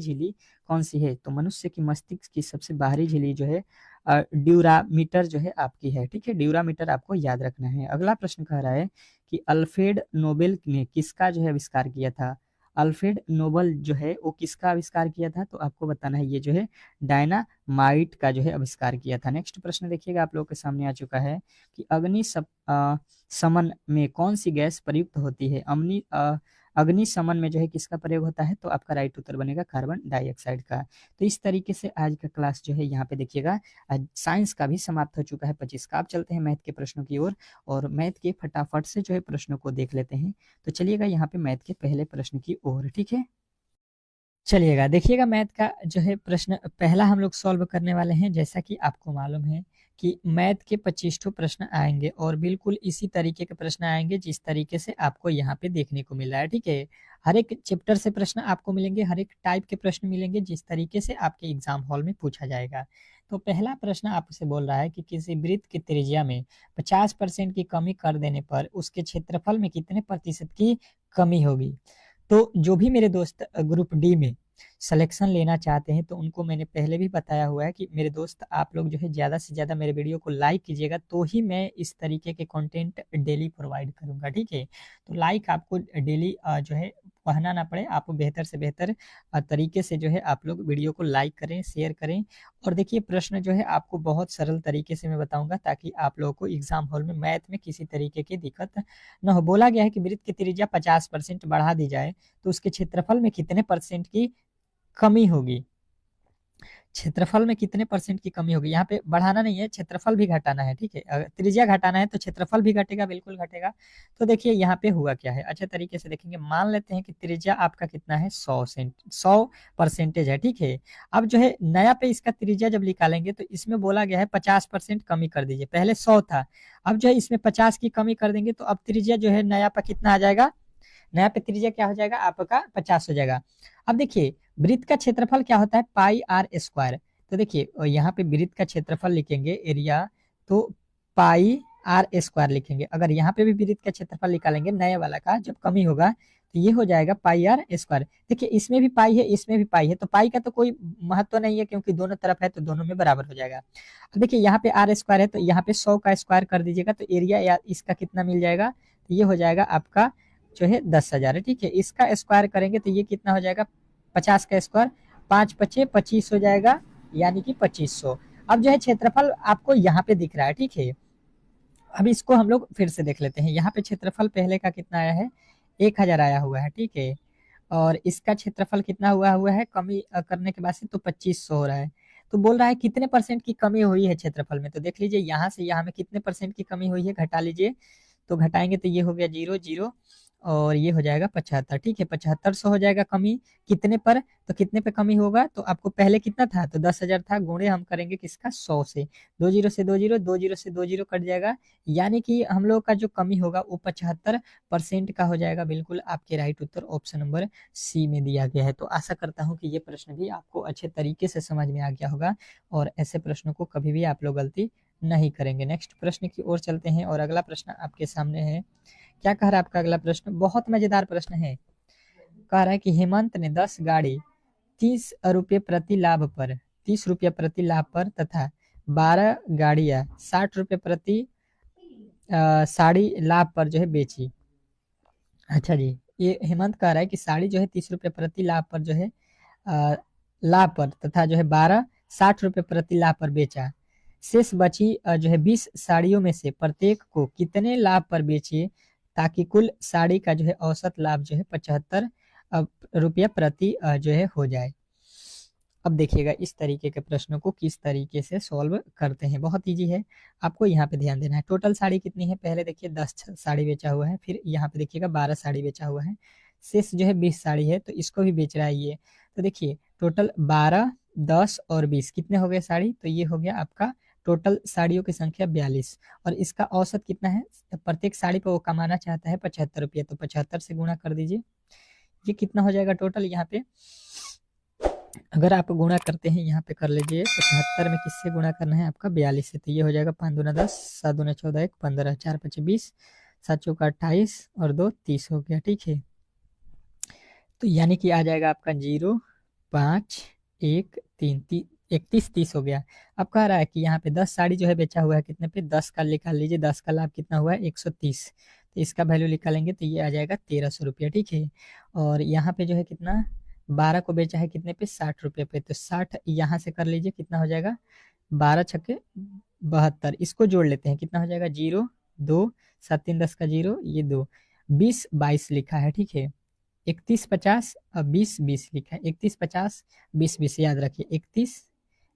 झिल्ली कौन सी है, तो मनुष्य के मस्तिष्क की सबसे बाहरी झिल्ली जो है ड्यूरामीटर जो है आपकी है। ठीक है, ड्यूरामीटर आपको याद रखना है। अगला प्रश्न कह रहा है कि अल्फ्रेड नोबेल ने किसका जो है आविष्कार किया था। अल्फ्रेड नोबेल जो है वो किसका आविष्कार किया था, तो आपको बताना है ये जो है डायनामाइट का जो है आविष्कार किया था। नेक्स्ट प्रश्न देखिएगा आप लोगों के सामने आ चुका है कि समन में कौन सी गैस प्रयुक्त होती है। अग्निशमन में जो है किसका प्रयोग होता है, तो आपका राइट उत्तर बनेगा कार्बन डाइऑक्साइड का। तो इस तरीके से आज का क्लास जो है यहाँ पे देखिएगा साइंस का भी समाप्त हो चुका है 25 का। अब चलते हैं मैथ के प्रश्नों की ओर और मैथ के फटाफट से जो है प्रश्नों को देख लेते हैं। तो चलिएगा यहाँ पे मैथ के पहले प्रश्न की ओर। ठीक है, चलिएगा देखिएगा, मैथ का जो है प्रश्न पहला हम लोग सॉल्व करने वाले हैं। जैसा कि आपको मालूम है कि मैथ के 25 ठो प्रश्न आएंगे और बिल्कुल इसी तरीके के प्रश्न आएंगे जिस तरीके से आपको यहाँ पे देखने को मिल रहा है, ठीक है। हर एक चैप्टर से प्रश्न आपको मिलेंगे, हर एक टाइप के प्रश्न मिलेंगे जिस तरीके से आपके एग्जाम हॉल में पूछा जाएगा। तो पहला प्रश्न आपसे बोल रहा है कि किसी वृत्त की त्रिज्या में 50% की कमी कर देने पर उसके क्षेत्रफल में कितने प्रतिशत की कमी होगी। तो जो भी मेरे दोस्त ग्रुप डी में सिलेक्शन लेना चाहते हैं, तो उनको मैंने पहले भी बताया हुआ है कि मेरे दोस्त आप लोग जो है ज़्यादा से ज़्यादा मेरे वीडियो को लाइक कीजिएगा, तो ही मैं इस तरीके के कंटेंट डेली प्रोवाइड करूंगा, ठीक है। तो लाइक आपको डेली जो है कहना ना पड़े, आप बेहतर से बेहतर तरीके से जो है आप लोग वीडियो को लाइक करें, शेयर करें। और देखिए प्रश्न जो है आपको बहुत सरल तरीके से मैं बताऊंगा, ताकि आप लोगों को एग्जाम हॉल में मैथ में किसी तरीके की दिक्कत न हो। बोला गया है कि वृत्त की त्रिज्या 50% बढ़ा दी जाए तो उसके क्षेत्रफल में कितने परसेंट की कमी होगी। क्षेत्रफल में कितने परसेंट की कमी होगी, यहाँ पे बढ़ाना नहीं है, क्षेत्रफल भी घटाना है, ठीक है। अगर त्रिज्या घटाना है तो क्षेत्रफल भी घटेगा, बिल्कुल घटेगा। तो देखिए यहाँ पे हुआ क्या है, अच्छे तरीके से देखेंगे। मान लेते हैं कि त्रिज्या आपका कितना है, 100% है, ठीक है। अब जो है नया पे इसका त्रिज्या जब निकालेंगे तो इसमें बोला गया है 50% कमी कर दीजिए। पहले 100 था, अब जो है इसमें 50 की कमी कर देंगे तो अब त्रिज्या जो है नया पे कितना आ जाएगा, नया पे त्रिज्या क्या हो जाएगा आपका, 50 हो जाएगा। अब देखिए वृत्त का क्षेत्रफल क्या होता है, पाई आर स्क्वायर। तो देखिए यहाँ पे वृत्त का क्षेत्रफल लिखेंगे एरिया, तो पाई आर स्क्वायर लिखेंगे। अगर यहाँ पे भी वृत्त का क्षेत्रफल निकालेंगे नए वाला का, जब कमी होगा तो ये हो जाएगा पाई आर स्क्वायर। देखिए इसमें भी पाई है, इसमें भी पाई है, तो पाई का तो कोई महत्व नहीं है क्योंकि दोनों तरफ है तो दोनों में बराबर हो जाएगा। अब देखिए यहाँ पे आर स्क्वायर है तो यहाँ पे 100 का स्क्वायर कर दीजिएगा तो एरिया या इसका कितना मिल जाएगा, तो ये हो जाएगा आपका जो है 10,000 है, ठीक है। इसका स्क्वायर करेंगे तो ये कितना हो जाएगा, 50 का स्क्वायर, 5 पचे 25 हो जाएगा, यानी कि 2500। अब जो है क्षेत्रफल आपको यहाँ पे दिख रहा है, ठीक है। अब इसको हम लोग फिर से देख लेते हैं। यहाँ पे क्षेत्रफल पहले का कितना आया है, 1000 आया हुआ है, ठीक है। और इसका क्षेत्रफल कितना हुआ हुआ है कमी करने के बाद से, तो 2500 हो रहा है। तो बोल रहा है कितने परसेंट की कमी हुई है क्षेत्रफल में। तो देख लीजिए यहाँ से यहाँ में कितने परसेंट की कमी हुई है, घटा लीजिए। तो घटाएंगे तो ये हो गया 0 0 और ये हो जाएगा 75, ठीक है। 7500 हो जाएगा कमी कितने पर, तो कितने पे कमी होगा, तो आपको पहले कितना था, तो 10,000 था, गुणे हम करेंगे किसका, 100 से। 20 से 20, 20 से 20 कट जाएगा, यानी कि हम लोग का जो कमी होगा वो 75% का हो जाएगा। बिल्कुल आपके राइट उत्तर ऑप्शन नंबर सी में दिया गया है। तो आशा करता हूँ कि ये प्रश्न भी आपको अच्छे तरीके से समझ में आ गया होगा और ऐसे प्रश्नों को कभी भी आप लोग गलती नहीं करेंगे। नेक्स्ट प्रश्न की ओर चलते हैं और अगला प्रश्न आपके सामने है। क्या कह रहा है आपका अगला प्रश्न, बहुत मजेदार प्रश्न है। कह रहा है कि हेमंत ने 10 गाड़ी 30 रुपये प्रति लाभ पर, 30 रुपया प्रति लाभ पर तथा 12 गाड़ियां 60 रुपये प्रति साड़ी लाभ पर जो है बेची। अच्छा जी, ये हेमंत कह रहा है कि साड़ी जो है 30 रुपये प्रति लाभ पर जो है अ, लाभ पर तथा जो है 12 60 रुपये प्रति लाभ पर बेचा। शेष बची जो है 20 साड़ियों में से प्रत्येक को कितने लाभ पर बेचे, ताकि कुल साड़ी का जो है औसत लाभ जो है 75 रुपया प्रति जो है हो जाए। अब देखिएगा इस तरीके के प्रश्नों को किस तरीके से सॉल्व करते हैं, बहुत इजी है। आपको यहाँ पे ध्यान देना है। टोटल साड़ी कितनी है, पहले देखिए 10 साड़ी बेचा हुआ है, फिर यहाँ पे देखिएगा 12 साड़ी बेचा हुआ है, शेष जो है 20 साड़ी है तो इसको भी बेच रहा है ये। तो देखिए टोटल 12 10 और 20 कितने हो गए साड़ी, तो ये हो गया आपका टोटल साड़ियों की संख्या 42। और इसका औसत कितना है, प्रत्येक साड़ी पर वो कमाना चाहता है 75 रुपया, तो 75 से गुणा कर दीजिए। ये कितना हो जाएगा टोटल, यहाँ पे अगर आप गुणा करते हैं यहाँ पे कर लीजिए, 75 में किससे गुणा करना है आपका, 42 से। तो ये हो जाएगा 5 दूना 10, 7 दूना 14, 1 15, 4 5 20, 7 चौका 28 और 2 30 हो गया, ठीक है। तो यानी कि आ जाएगा आपका 0 5 1 3 31 30 हो गया। अब कह रहा है कि यहाँ पे 10 साड़ी जो है बेचा हुआ है कितने पे, 10 का निकाल लीजिए, 10 का लाभ कितना हुआ है 130, तो इसका वैल्यू निकालेंगे तो ये आ जाएगा 1300 रुपया, ठीक है। और यहाँ पे जो है कितना, 12 को बेचा है कितने पे, 60 रुपये पे, तो 60 यहाँ से कर लीजिए कितना हो जाएगा, 12 छक्के 72, इसको जोड़ लेते हैं कितना हो जाएगा, 0 2 7 3 10 का 0, ये 2 20 22 लिखा है, ठीक है। 31 50 और 20 20 लिखा है, 31 50 20 20 याद रखिए, 31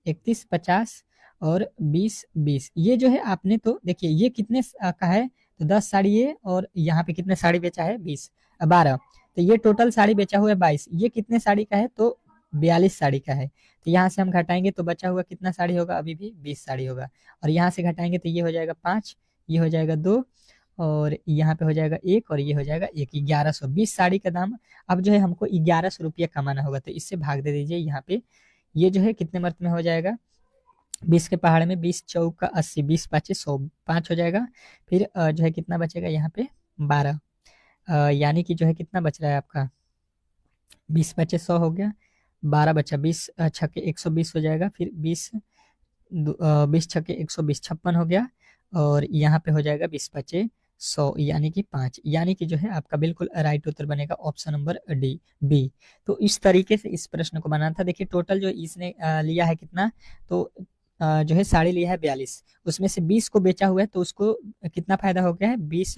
31 50 और 20 20। ये जो है आपने तो देखिए ये कितने का है, तो 10 साड़ी है और यहाँ पे कितने साड़ी बेचा है, 20 12, तो ये टोटल साड़ी बेचा हुआ है 22, ये कितने साड़ी का है, तो 42 साड़ी का है। तो यहाँ से हम घटाएंगे तो बचा हुआ कितना साड़ी होगा, अभी भी 20 साड़ी होगा। और यहाँ से घटाएंगे तो ये हो जाएगा 5, ये हो जाएगा 2, और यहाँ पे हो जाएगा 1, और ये हो जाएगा 1, 1100। 20 साड़ी का दाम अब जो है हमको 1100 रुपया कमाना होगा, तो इससे भाग दे दीजिए यहाँ पे। ये जो है कितने मर्त में हो जाएगा, 20 के पहाड़ में 20 चौका 80, 20 पाँचे 100, 5 हो जाएगा। फिर जो है कितना बचेगा यहाँ पे 12, यानी कि जो है कितना बच रहा है आपका, 20 बचे 100 हो गया, 12 बचा, 20 छक्के 120 हो जाएगा। फिर 20 छक्के 120 56 हो गया, और यहाँ पे हो जाएगा 20 बचे 100, यानी कि 5, यानी कि जो है आपका बिल्कुल राइट उत्तर बनेगा ऑप्शन नंबर डी, बी। तो इस तरीके से इस प्रश्न को बनाना था। देखिए टोटल जो इसने लिया है कितना, तो जो है साड़ी लिया है 42, उसमें से 20 को बेचा हुआ है, तो उसको कितना फायदा हो गया है, 20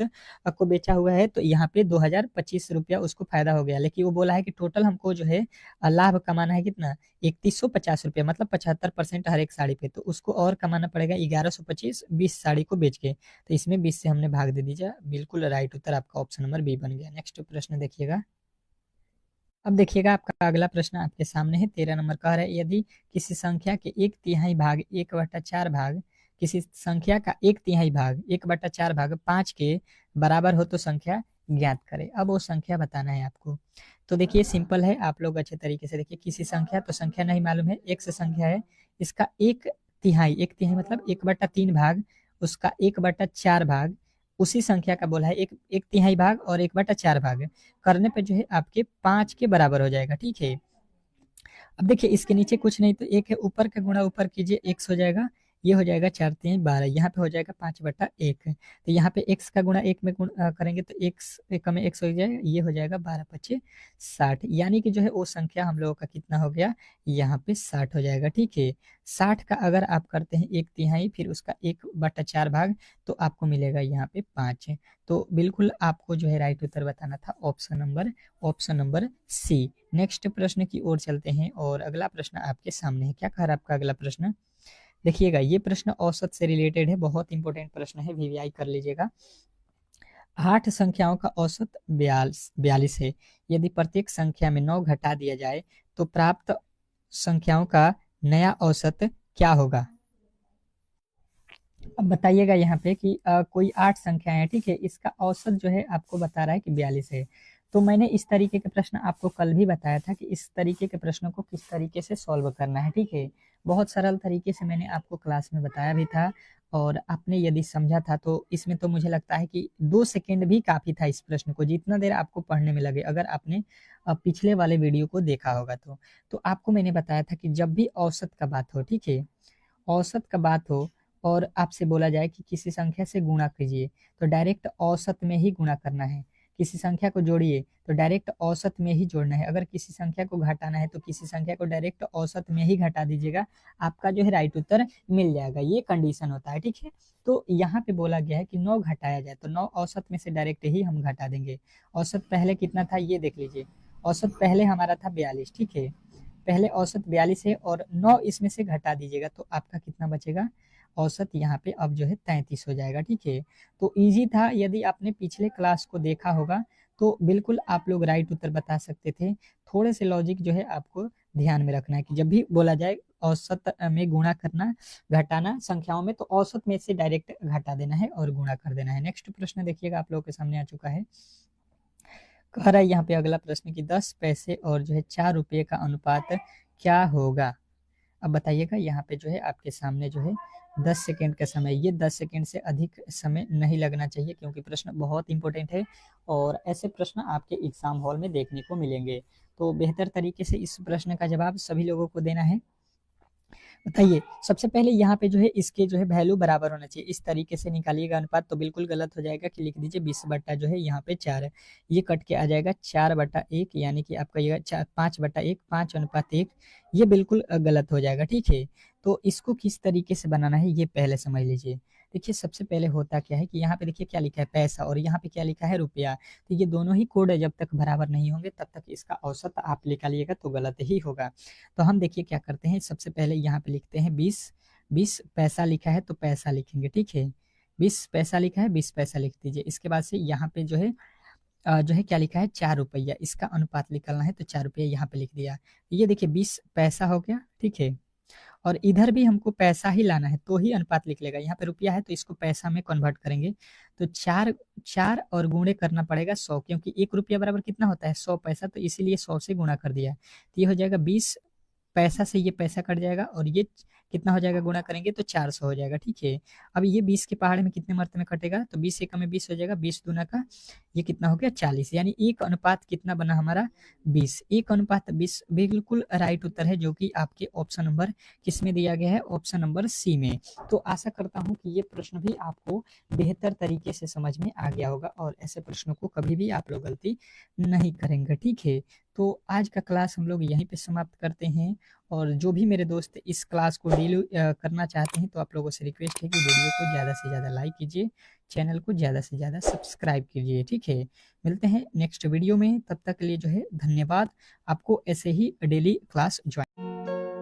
को बेचा हुआ है, तो यहाँ पे 2025 रुपया उसको फायदा हो गया। लेकिन वो बोला है कि टोटल हमको जो है लाभ कमाना है कितना, 3150 रुपया, मतलब 75% हर एक साड़ी पे, तो उसको और कमाना पड़ेगा 1125, 20 साड़ी को बेच के। तो इसमें 20 से हमने भाग दे दीजिए, बिल्कुल राइट उत्तर आपका ऑप्शन नंबर बी बन गया। नेक्स्ट प्रश्न देखिएगा। अब देखिएगा आपका अगला प्रश्न आपके सामने है, 13 नंबर कह रहा है, यदि किसी संख्या के 1/3 भाग 1/4 भाग, किसी संख्या का 1/3 भाग 1/4 भाग 5 के बराबर हो तो संख्या ज्ञात करें। अब वो संख्या बताना है आपको। तो देखिए सिंपल है, आप लोग अच्छे तरीके से देखिए। किसी संख्या, तो संख्या नहीं मालूम है, एक्स संख्या है, इसका 1/3, 1/3 मतलब 1/3 भाग, उसका 1/4 भाग, उसी संख्या का बोला है 1/3 भाग और 1/4 भाग करने पे जो है आपके 5 के बराबर हो जाएगा, ठीक है। अब देखिए इसके नीचे कुछ नहीं, तो एक है, ऊपर का गुणा ऊपर कीजिए, एक्स हो जाएगा, ये हो जाएगा 4×3 = 12, यहाँ पे हो जाएगा 5/1। तो यहाँ पे एक्स का गुणा एक में करेंगे तो एक्स एक में एक्स हो जाएगा, ये हो जाएगा 12×5 = 60, यानी कि जो है वो संख्या हम लोगों का कितना हो गया, यहाँ पे 60 हो जाएगा, ठीक है। 60 का अगर आप करते हैं 1/3 फिर उसका 1/4 भाग, तो आपको मिलेगा यहाँ पे 5। तो बिल्कुल आपको जो है राइट उत्तर बताना था ऑप्शन नंबर सी। नेक्स्ट प्रश्न की ओर चलते हैं, और अगला प्रश्न आपके सामने है। क्या कह रहा है आपका अगला प्रश्न, देखिएगा। ये प्रश्न औसत से रिलेटेड है, बहुत इंपॉर्टेंट प्रश्न है, वीवीआई कर लीजिएगा। 8 संख्याओं का औसत 42 है। यदि प्रत्येक संख्या में 9 घटा दिया जाए तो प्राप्त संख्याओं का नया औसत क्या होगा। अब बताइएगा यहाँ पे कि कोई 8 संख्याएं हैं, ठीक है, इसका औसत जो है आपको बता रहा है कि 42 है। तो मैंने इस तरीके के प्रश्न आपको कल भी बताया था कि इस तरीके के प्रश्नों को किस तरीके से सॉल्व करना है, ठीक है। बहुत सरल तरीके से मैंने आपको क्लास में बताया भी था, और आपने यदि समझा था तो इसमें तो मुझे लगता है कि 2 सेकेंड भी काफी था इस प्रश्न को, जितना देर आपको पढ़ने में लगे, अगर आपने पिछले वाले वीडियो को देखा होगा तो आपको मैंने बताया था कि जब भी औसत का बात हो, ठीक है, औसत का बात हो और आपसे बोला जाए कि किसी संख्या से गुणा कीजिए, तो डायरेक्ट औसत में ही गुणा करना है। किसी संख्या को जोड़िए तो डायरेक्ट औसत में ही जोड़ना है। अगर किसी संख्या को घटाना है तो किसी संख्या को डायरेक्ट औसत में ही घटा दीजिएगा, आपका जो है राइट उत्तर मिल जाएगा। ये कंडीशन होता है, ठीक है। तो यहाँ पे बोला गया है कि 9 घटाया जाए, तो 9 औसत में से डायरेक्ट ही हम घटा देंगे। औसत पहले कितना था ये देख लीजिए, औसत पहले हमारा था 42, ठीक है, पहले औसत 42 है, और 9 इसमें से घटा दीजिएगा तो आपका कितना बचेगा, औसत यहाँ पे अब जो है 33 हो जाएगा, ठीक है। तो इजी था, यदि आपने पिछले क्लास को देखा होगा तो बिल्कुल आप लोग राइट उत्तर बता सकते थे। थोड़े से लॉजिक जो है आपको ध्यान में रखना है कि जब भी बोला जाए औसत में गुणा करना, घटाना संख्याओं में, तो औसत में से डायरेक्ट घटा देना है और गुणा कर देना है। नेक्स्ट प्रश्न देखिएगा, आप लोगों के सामने आ चुका है। कह रहा है यहाँ पे अगला प्रश्न कि 10 पैसे और जो है 4 रुपये का अनुपात क्या होगा। अब बताइएगा, यहाँ पे जो है आपके सामने जो है 10 सेकेंड का समय, ये 10 सेकेंड से अधिक समय नहीं लगना चाहिए, क्योंकि प्रश्न बहुत इंपॉर्टेंट है और ऐसे प्रश्न आपके एग्जाम हॉल में देखने को मिलेंगे। तो बेहतर तरीके से इस प्रश्न का जवाब सभी लोगों को देना है। बताइए, सबसे पहले यहाँ पे जो है इसके जो है वैल्यू बराबर होना चाहिए, इस तरीके से निकालिएगा अनुपात तो बिल्कुल गलत हो जाएगा कि लिख दीजिए 20 बट्टा जो है यहाँ पे 4 है, ये कट के आ जाएगा 4/1, यानी कि आपका ये 5/1, 5:1, ये बिल्कुल गलत हो जाएगा, ठीक है। तो इसको किस तरीके से बनाना है ये पहले समझ लीजिए। देखिए सबसे पहले होता क्या है कि यहाँ पे देखिए क्या लिखा है पैसा, और यहाँ पे क्या लिखा है रुपया, तो ये दोनों ही कोड जब तक बराबर नहीं होंगे तब तक इसका औसत आप निकालिएगा तो गलत ही होगा। तो हम देखिए क्या करते हैं, सबसे पहले यहाँ पे लिखते हैं 20, 20 पैसा लिखा है तो पैसा लिखेंगे, ठीक है, 20 पैसा लिखा है 20 पैसा लिख दीजिए। इसके बाद से यहाँ पे जो है जो है क्या लिखा है 4 रुपया, इसका अनुपात निकालना है तो 4 रुपया यहाँ पे लिख दिया। ये देखिए 20 पैसा हो गया, ठीक है। और इधर भी हमको पैसा ही लाना है तो ही अनुपात निकलेगा। यहाँ पे रुपया है तो इसको पैसा में कन्वर्ट करेंगे, तो 4 और गुणे करना पड़ेगा 100, क्योंकि 1 रुपया बराबर कितना होता है 100 पैसा, तो इसीलिए 100 से गुणा कर दिया। तो ये हो जाएगा 20 पैसा से ये पैसा कट जाएगा और ये कितना हो जाएगा, गुणा करेंगे तो 400 हो जाएगा, ठीक है। अब ये 20 के पहाड़े में कितने मर्तबे में कटेगा, तो 20 एकम में 20 हो जाएगा, 20 दूना का ये कितना हो गया 40, यानी एक अनुपात कितना बना हमारा 20, एक अनुपात 20 बिल्कुल राइट उत्तर है, जो कि आपके ऑप्शन नंबर किस में दिया गया है, ऑप्शन नंबर सी में। तो आशा करता हूँ कि ये प्रश्न भी आपको बेहतर तरीके से समझ में आ गया होगा और ऐसे प्रश्नों को कभी भी आप लोग गलती नहीं करेंगे, ठीक है। तो आज का क्लास हम लोग यहीं पे समाप्त करते हैं, और जो भी मेरे दोस्त इस क्लास को डील करना चाहते हैं तो आप लोगों से रिक्वेस्ट है कि वीडियो को ज़्यादा से ज़्यादा लाइक कीजिए, चैनल को ज़्यादा से ज़्यादा सब्सक्राइब कीजिए, ठीक है। मिलते हैं नेक्स्ट वीडियो में, तब तक के लिए जो है धन्यवाद। आपको ऐसे ही डेली क्लास ज्वाइन